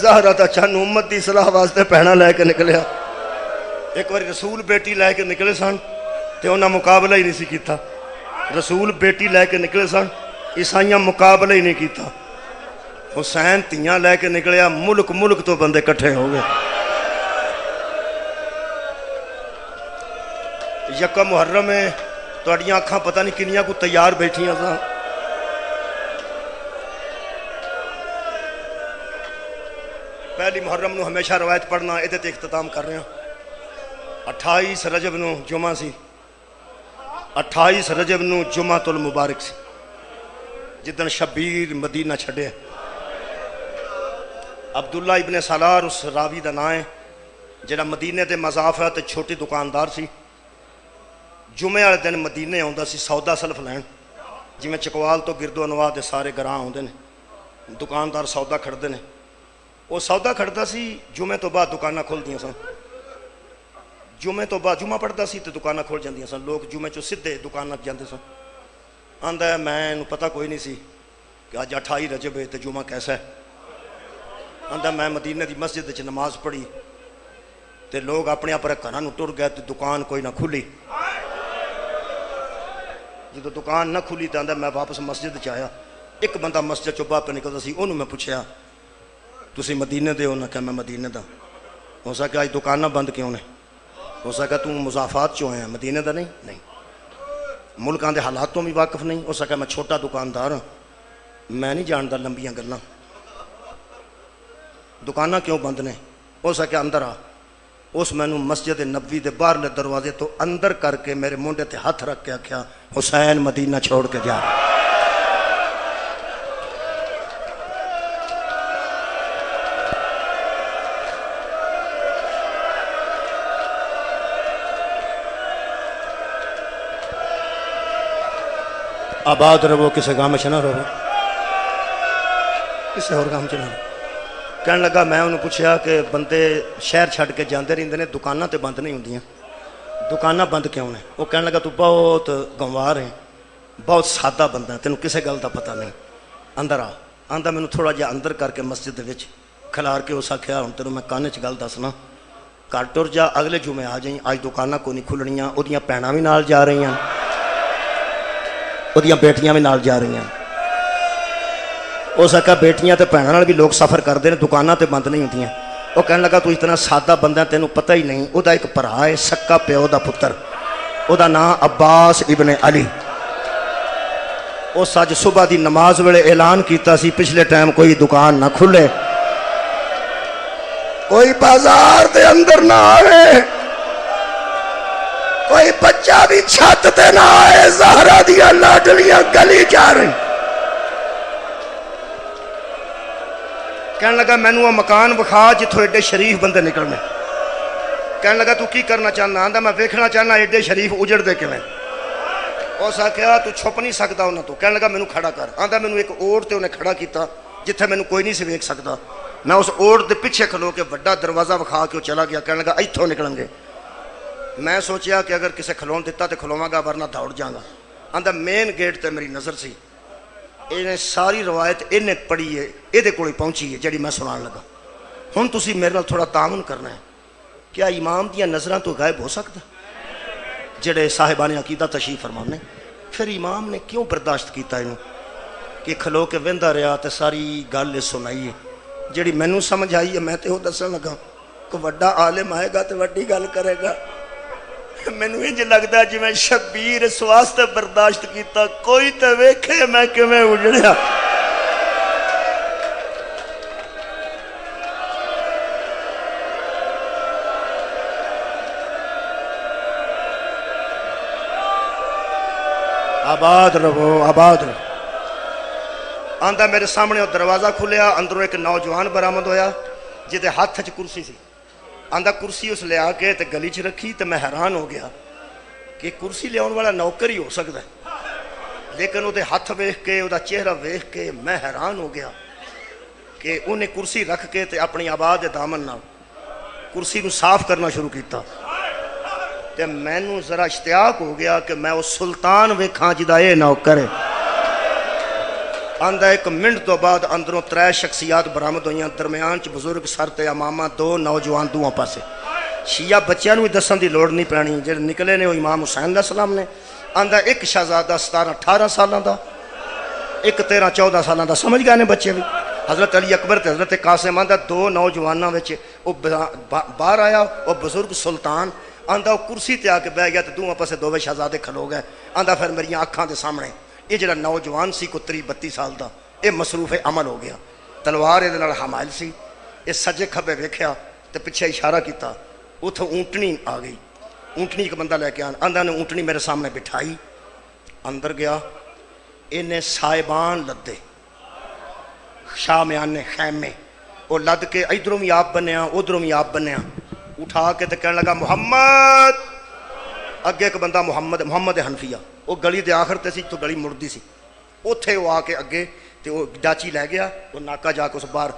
زہرا تا چن امت دی اصلاح واسطے بھیناں لے کے نکلیا، ایک بار رسول بیٹی لے کے نکلے سن تے انہاں مقابلہ ہی نہیں سی کیتا، رسول بیٹی لے کے نکلے سن عیسائیاں مقابلہ ہی نہیں کیتا، حسین تیاں لے کے نکلیا، ملک تو بندے کٹھے ہو گئے۔ یکم محرم ہے، تہاڈیاں اکھاں پتہ نہیں کنیاں کو تیار بیٹھیاں سن، پہلی محرم نو ہمیشہ روایت پڑھنا یہ تے اختتام کر رہے ہیں۔ 28 رجب نو جمعہ سی، 28 رجب نو جمعہ المبارک سی، جدن شبیر مدینہ چھڑے۔ عبداللہ ابن سالار اس راوی دا نام ہے جڑا مدینے دے مضاف ہے تے چھوٹی دکاندار سی، جمعے والے دن مدینے آਉਂدا سی سودا سلف لین، جی میں چکوال تو گرد و انواع دے سارے گراں آوندے نے، دکاندار سودا کھڑدے نے، وہ سودا کھڑدا سی، جمعے تو بعد دکاناں کھل دیاں سن، جمعے تو بعد جمعہ پڑھتا سی تو دکاناں کھول جاندیاں سن، لوگ جمعے چو سدھے دکاناں جاندے سن۔ آندا ہے میں پتہ کوئی نہیں سی کہ آج 28 رجب ہے تو جمعہ کیسا ہے، آندا میں مدینہ دی مسجد وچ نماز پڑھی، تے لوگ اپنے اپنے گھراں نوں ٹر گئے تے دکان کوئی نہ کھلی. جدو دکان نہ کھلی تو آندا میں واپس مسجد چ آیا. ایک بندہ مسجد چوں باہر پہ نکلدا سی, انہوں میں پوچھیا تسی مدینے دے ہو؟ نہ کہ میں مدینے دا. ہو سکا اج دکاناں بند کیوں نے؟ ہو سکا تو مضافات چوں آیا, مدینے دا نہیں. ملکاں دے حالات تو بھی واقف نہیں. ہو سکا میں چھوٹا دکاندار ہاں, میں نہیں جاندا لمبیاں گلاں. دکاناں کیوں بند نے؟ ہو سکا اندر آ. اس مینوں مسجد نبوی دے باہرلے دروازے تو اندر کر کے میرے مونڈے تے ہاتھ رکھ کے آکھیا حسین مدینہ چھوڑ کے جا. آباد رہو, کسے گام چ نہ رہو, کسے اور گام چ نہ رہو. کہنے لگا میں انہوں پوچھا کہ بندے شہر چھڑ کے جاندے رہندے نے, دکاناں تے بند نہیں ہوندیاں, دکاناں بند کیوں نے؟ وہ کہنے لگا تو بہت گنوار ہے, بہت سادہ بندہ ہے, تینوں کسے گل دا پتہ نہیں. اندر آ. آندا مینوں تھوڑا جہا اندر کر کے مسجد دے وچ کھلار کے اس آکھیا ہن تینوں میں کانے چ گل دسنا, گھر ٹر جا, اگلے جمعے آ جائیں, اج دکاناں کوئی نہیں کھلنیاں. اودیاں بھیناں بھی نال جا رہی ہیں, اودیاں بیٹیاں بھی نال جا رہی ہیں. ہو سکا بیٹیاں تے بھیناں نال بھی لوگ سفر کرتے ہیں, دکاناں تے بند نہیں ہوندیاں. وہ کہنے لگا تو اتنا سادہ بندہ تینوں پتہ ہی نہیں. وہ ایک بھرا ہے, سکا پیو دا پتر, وہ نام عباس ابن علی. اس اج صبح دی نماز ویلے اعلان کیتا سی پچھلے ٹائم کوئی دکان نہ کھلے, کوئی بازار دے اندر نہ آئے, کوئی بچہ بھی چھت تے نہ آئے, زہرا دیا لاڈلیاں گلی جا رہی. کہنے لگا مینوں وہ مکان بکھا جتھوں ایڈے شریف بندے نکلنے. کہنے لگا تو کی کرنا چاہنا؟ آندا میں ویکھنا چاہنا ایڈے شریف اجڑ دے کیویں. اس آکھیا تو چھپ نہیں سکدا انہاں تو. کہنے لگا مینوں کھڑا کر. آندا مینوں ایک اوڑ تے انہیں کھڑا کیتا جتھے مینوں کوئی نہیں سی ویکھ سکدا. میں اس اوڑ دے پیچھے کھلو کے بڑا دروازہ وکھا کے چلا گیا. کہنے لگا ایتھوں نکلن گے. میں سوچیا کہ اگر کسے کھلون دیتا تو کھلواں گا, ورنہ دوڑ جاں گا. آندا مین گیٹ تے میری نظر سی. انہیں ساری روایت انہیں پڑھی ہے, یہ کول پہنچی ہے جڑی میں سنان لگا. ہن تسی میرے نال تھوڑا تعاون کرنا ہے. کیا امام دیاں نظراں تو غائب ہو سکتا جڑے صاحبان عقیدہ تشریف فرمانے؟ پھر امام نے کیوں برداشت کیتا انہوں کہ کھلو کے ویندا رہا تے ساری گل سنائی ہے. جڑی مینوں سمجھ آئی ہے میں تے وہ دسن لگا کہ وڈا عالم آئے گا تے وڈی گل کرے گا. مینوں انج لگدا جی میں شبیر اس واسطے برداشت کیتا کوئی تے ویکھے میں کیویں اجڑیا. آباد رہو, آباد رہو. آندا میرے سامنے وہ دروازہ کھلیا, اندروں ایک نوجوان برآمد ہویا جہدے ہاتھ چ کرسی سی. آندا کرسی اس لے آ کے تے گلی چ رکھی تے میں حیران ہو گیا کہ کرسی لے آن والا نوکر ہی ہو سکتا ہے, لیکن وہ ہاتھ ویکھ کے وہ چہرہ ویکھ کے میں حیران ہو گیا کہ انہیں کرسی رکھ کے تے اپنی آباد دامن نال کرسی نو صاف کرنا شروع کیتا. تے مینوں ذرا اشتیاق ہو گیا کہ میں وہ سلطان ویکھاں جدا یہ نوکر ہے. آندا ایک منٹ تو بعد اندروں 3 شخصیات برآمد ہوئیاں, درمیان چ بزرگ سر تے امامہ, 2 نوجوان دوواں پاسے. شیعہ بچیاں نوں دسن دی لوڑ نہیں پینی, جڑے نکلے نے وہ امام حسین علیہ السلام نے. آندا ایک شہزادہ 17-18 سالاں دا, ایک 13-14 سالاں دا, سمجھ گئے نے بچے بھی, حضرت علی اکبر تے حضرت قاسم. آندا 2 نوجواناں وچ وہ باہر آیا وہ بزرگ سلطان. آندا وہ کرسی تے آ کے بہ گیا تے دوواں پاسے 2 شہزادے کھلو گئے. آندا پھر میری آنکھاں دے سامنے یہ جڑا نوجوان سی کو 30-32 سال دا, یہ مصروف عمل ہو گیا, تلوار یہ نال حمائل سی. یہ سجے کھبے ویکھیا تے پیچھے اشارہ کیتا, اتھوں اونٹنی آ گئی. اونٹنی ایک بندہ لے کے آندا نے اونٹنی میرے سامنے بٹھائی, اندر گیا, انہیں صاحبان لدے شامیانے خیمے, وہ لد کے ادھروں بھی آپ بنیا ادھروں بھی آپ بنیا, اٹھا کے تے کہنے لگا محمد. اگے ایک بندہ محمد حنفیہ, وہ گلی دے آخر تے سی تو گلی مڑدی سی, اوتھے وہ آ کے اگے تے وہ ڈاچی لے گیا, وہ ناکا جا کے اس باہر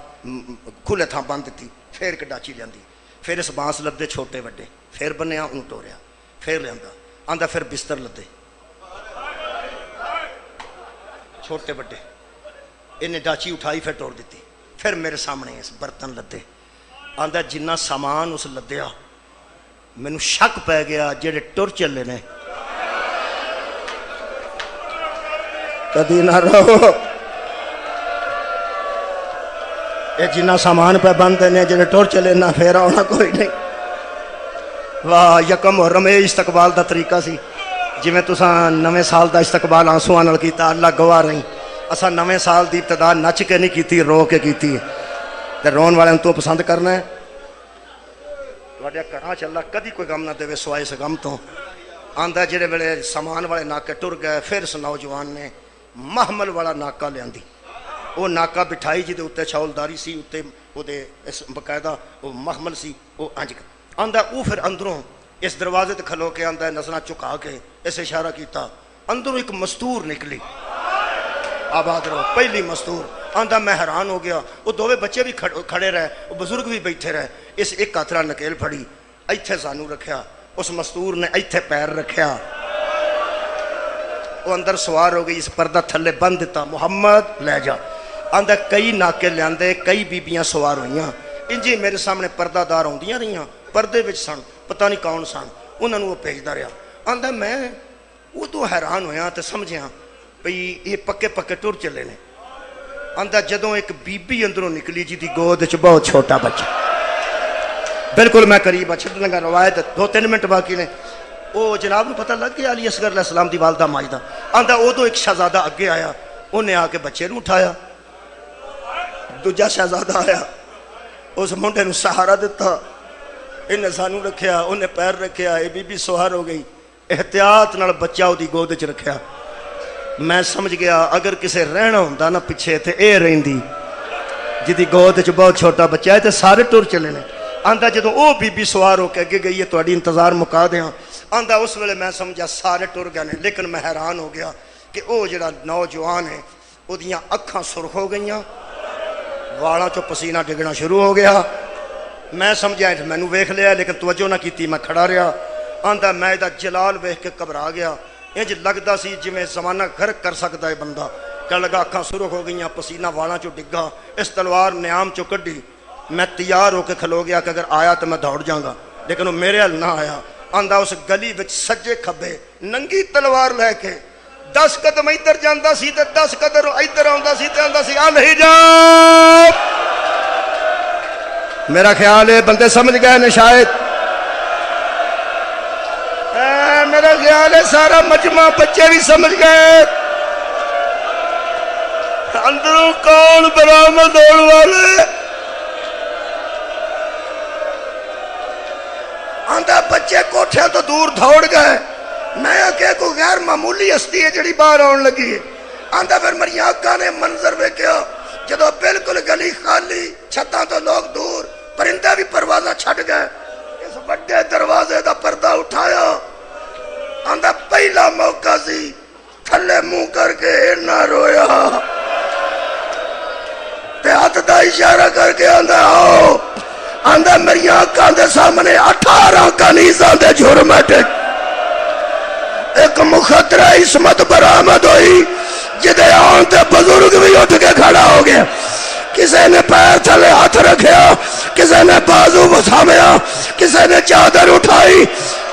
کھلے تھاں بند دیتی, پھر ایک ڈاچی لیاندی, پھر اس بانس لدے چھوٹے وڈے, پھر بنیا انہوں ٹوریا, پھر لیاندا. آندا پھر بستر لدے چھوٹے وڈے, انہیں ڈاچی اٹھائی پھر توڑ دیتی, پھر میرے سامنے اس برتن لدے. آندا جنہ سامان اس لدیا مینوں شک پی گیا جڑے ٹر چلے نے کدی نہ رہو یہ جنہ سامان پہ بنتے ہیں جڑے ٹر چلے نہ پھر آنا کوئی نہیں واہ یکم محرم یہ استقبال دا طریقہ سی جی میں تساں نویں سال دا استقبال آنسواں نال کیتا اللہ گواہ رہی اساں نویں سال دی ابتدا نچ کے نہیں کیتی رو کے کیتی ہے تے رون والے تو پسند کرنا ہے تواڈے گھراں چ اللہ کدی کوئی غم نہ دے سوائے اس غم تو آندا جڑے ویلے سامان والے ناکے ٹر گئے پھر اس نوجوان نے محمل والا ناکا لیاندی وہ ناکا بٹھائی جی دے اتنے چھاولداری سی اتنے وہ باقاعدہ وہ محمل سی وہ انج آندا وہ پھر اندروں اس دروازے تے کھلو کے آندا نظراں چکا کے اس اشارہ کیتا اندروں ایک مستور نکلی آباد رہو پہلی مستور آندا میں حیران ہو گیا وہ دوویں بچے بھی کھڑے رہے وہ بزرگ بھی بیٹھے رہے اس ایک ہاتھ نال نکیل پھڑی ایتھے سانو رکھیا اس مستور نے ایتھے پیر رکھیا وہ اندر سوار ہو گئی اس پردہ تھلے بند دیتا محمد لے جا آندا کئی ناکے لیاندے کئی بیبیاں سوار ہوئیاں انجی میرے سامنے پردہ دار ہوندیاں رہیاں پردے وچ سن پتہ نہیں کون سن انہاں نوں وہ بھیجدا رہیا آندا میں وہ تو حیران ہویا تے سمجھیا بھئی یہ پکے پکے ٹر چلے نے آندا جدوں ایک بی اندروں نکلی جی دی گود وچ بہت چھوٹا بچہ بالکل میں قریب چھڈن لگا روایت 2-3 منٹ باقی نے وہ جناب نو پتہ لگ گیا علی اصغر علیہ السلام دی والدہ ماجدہ آندا ادو ایک شہزادہ اگے آیا انہیں آ کے بچے نو اٹھایا دوجا شہزادہ آیا اس منڈے نو سہارا دیتا انہیں سانو رکھیا انہیں پیر رکھیا یہ بی بی سوار ہو گئی احتیاط نال بچہ وہ دی گود وچ رکھیا میں سمجھ گیا اگر کسے رہنا ہوندا نا پیچھے تے اے رہندی جدی گود وچ بہت چھوٹا بچہ ہے تے سارے ٹر چلے نے آندا جدوں او بی بی سوار ہو کے اگے گئی ہے تہاڈی انتظار مکا دیاں آندا اس ویلے میں سمجھا سارے ٹر گئے نے لیکن میں حیران ہو گیا کہ او جڑا نوجوان ہے او دیاں اکھاں سرخ ہو گئیاں والاں چوں پسینہ ڈگنا شروع ہو گیا میں سمجھا مینوں ویکھ لیا لیکن توجہ نہ کیتی میں کھڑا رہا آندا میں دا جلال ویکھ کے گھبرا گیا انج لگدا سی جویں زمانہ غرق کر سکدا ہے بندہ کہن لگا اکھاں سرخ ہو گئیاں پسینہ والاں چوں ڈگا اس تلوار نیام چوں کڈی میں تیار ہو کے کھلو گیا کہ اگر آیا تو میں دوڑ جاؤں گا لیکن وہ میرے حل نہ آیا آندا اس گلی وچ سجے کھبے ننگی تلوار لے کے 10 قدم ادھر جاندا سی تے 10 قدم ادھر آندا سی تے آندا سی الحجاب میرا خیال ہے بندے سمجھ گئے نے شاید میرا خیال ہے سارا مجمع بچے بھی سمجھ گئے اندروں کون برآمد ہونے والے آندا بچے کوٹھے تو دور دوڑ گئے میں کہ کوئی غیر معمولی ہستی ہے جڑی باہر آن لگی ہے آندا پھر میری آنکھاں نے منظر ویکھیا جدو بالکل گلی خالی چھتاں تو لوگ دور پرندے بھی پروازہ چھٹ گئے اس بڑے دروازے دا پردہ اٹھایا آندا پہلا موقع سی تھلے منہ کر کے نہ رویا تے ہاتھ دا اشارہ کر کے آندا آؤ آندا میری آنکھاں دے سامنے 18 کنیزاں دے جھرمٹ ایک مخدرہ عصمت برآمد ہوئی جدے آن تے بزرگ بھی اٹھ کے کھڑا ہو گیا کسی نے پیر تھلے ہاتھ رکھیا کسی نے بازو بسامیا کسی نے چادر اٹھائی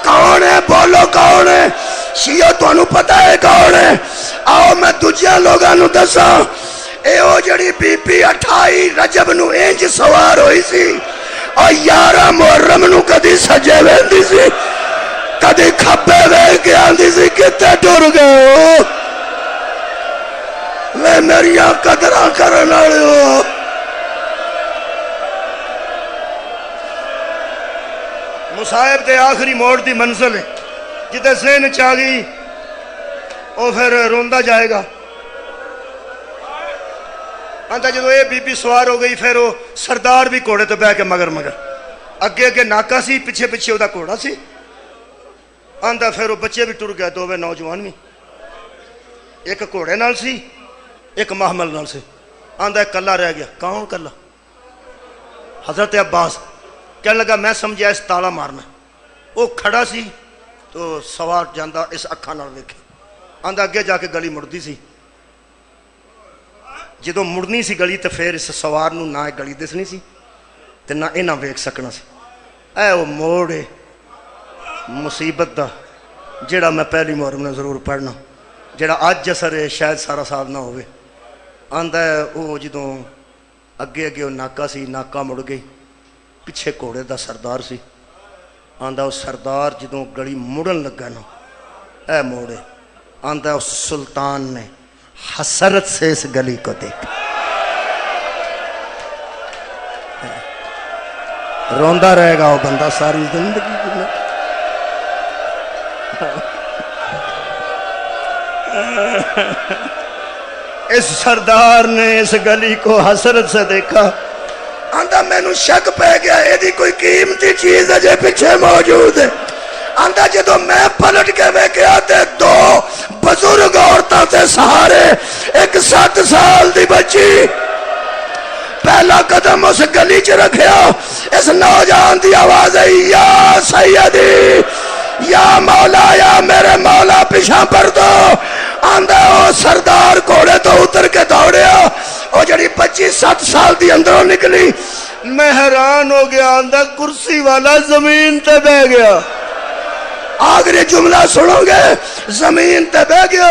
کون ہے بولو کون ہے شیعہ تو انہوں پتہ ہے کون ہے آؤ میں دجیاں لوگاں نو دسا اے او جڑی بی بی 28 رجب نو انج سوار ہوئی سی اور 11 محرم نو کدی سجے ویندی سی کدی کھبے ویکھ کے آندی سی کتے ٹر گئے ہو میں میری قدراں کرن والے ہو مصائب دے آخری موڑ دی منزل ہے جتے ذہن چاہ گئی وہ پھر روندا جائے گا آندا جدو اے بی بی سوار ہو گئی پھر وہ سردار بھی گھوڑے تو بہ کے مگر اگے اگے ناکا سی پیچھے پیچھے وہ گھوڑا سی آندا پھر وہ بچے بھی ٹر گئے دوویں نوجوان بھی ایک گھوڑے نال سی ایک محمل نال سی آندا ایک کلا رہ گیا کون کلا حضرت عباس کہنے لگا میں سمجھا اس تالا مارنا وہ کھڑا سی تو سوار جاندہ اس اکھاں نال ویکھے آندا اگے جا کے گلی مڑدی سی جدو مڑنی سی گلی تو پھر اس سوار نو نہ گلی دسنی سی تے نہ اینا ویکھ سکنا سی اے وہ موڑے مصیبت دا جڑا میں پہلی محرم نے ضرور پڑھنا، جڑا اج اثر ہے شاید سارا سال نہ ہوئے۔ آندا ہے وہ جدوں اگے اگے وہ ناکا سی، ناکا مڑ گئی، پیچھے گھوڑے دا سردار سی۔ آندا وہ سردار جدوں گلی مڑن لگا نا، اے موڑے، آندا اس سلطان نے حسرت سے اس گلی کو دیکھا، روندا رہے گا وہ بندہ ساری زندگی میں۔ اس سردار نے اس گلی کو حسرت سے دیکھا، آندا مینوں شک پہ گیا یہ کوئی قیمتی چیز ہے جو پیچھے موجود ہے۔ آندا جدو میں پلٹ کے ویکھیا تے دو بزرگ عورتاں تے سہارے، ایک 7 سال دی بچی۔ پہلا قدم اس گلی چ رکھیا، اس نوجوان دی آواز ہے یا سیدی یا مولا، یا میرے مولا پیچھا پر دو۔ آندا او سردار گھوڑے تو اتر کے دوڑیا، او جڑی بچی 7 سال دی اندروں نکلی۔ میں حیران ہو گیا، آندا کرسی والا زمین تے بہ گیا۔ آخری جملہ سنو گے، زمین تے بہ گیا۔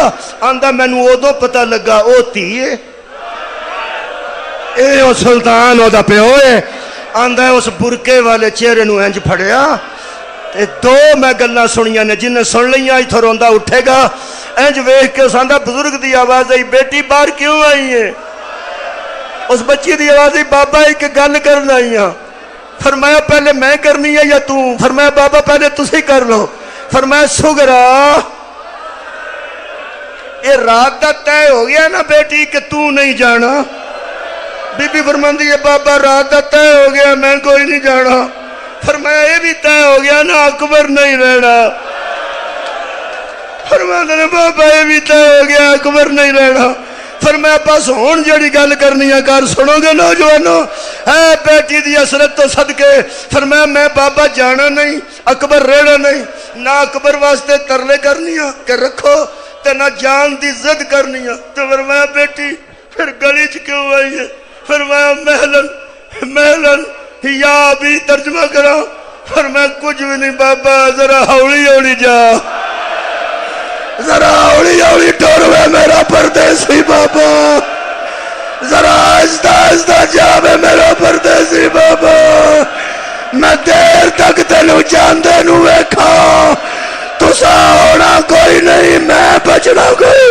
آندا مینوں ادو پتہ لگا او تھی ہے، اے او سلطان او دا پیو ہے۔ آندا اس برکے والے چہرے نو انج پھڑیا تے دو میں گلاں سنیاں نے، جن نے سن لیاں ایتھوں روندا اٹھے گا۔ انج ویکھ کے ساندا بزرگ دی آواز آئی، بیٹی باہر کیوں آئی ہے؟ اس بچی دی آواز آئی، بابا ایک گل کرنا آئی ہاں۔ فرمایا پہلے میں کرنی ہے یا تو؟ فرمایا بابا پہلے تسی کر لو۔ فرمایا سگرا یہ رات دا طے ہو گیا نا بیٹی کہ تو نہیں جانا؟ بی بی فرماندی ہے بابا رات دا طے ہو گیا، میں کوئی نہیں جانا۔ فرمایا یہ بھی طے ہو گیا نا اکبر نہیں رہنا؟ فرمایا بابا یہ بھی طے ہو گیا اکبر نہیں رہنا۔ فرمایا بس ہون جڑی گل کرنی ہے کر، سنو گے نوجوانوں؟ اے بیٹی دی حسرت تو صدقے۔ فرمایا میں بابا جانا نہیں، اکبر رہنا نہیں، نہ اکبر واسطے ترلے کرنی ہے کہ رکھو تے نہ جان دی ضد کرنی ہے۔ تو فرمایا بیٹی پھر گلی چ کیوں آئی ہے؟ فرمایا محلن محلن یا بھی ترجمہ کرا۔ فرمایا کچھ بھی نہیں بابا، ذرا ہولی ہولی جا، ذرا اولی اولی ٹوروے میرا پردیسی بابا، ذرا آہستہ آہستہ جاوے میرا پردیسی بابا، میں دیر تک تینوں جاندے نو ویکھا، تسا ہونا کوئی نہیں، میں بچنا کوئی۔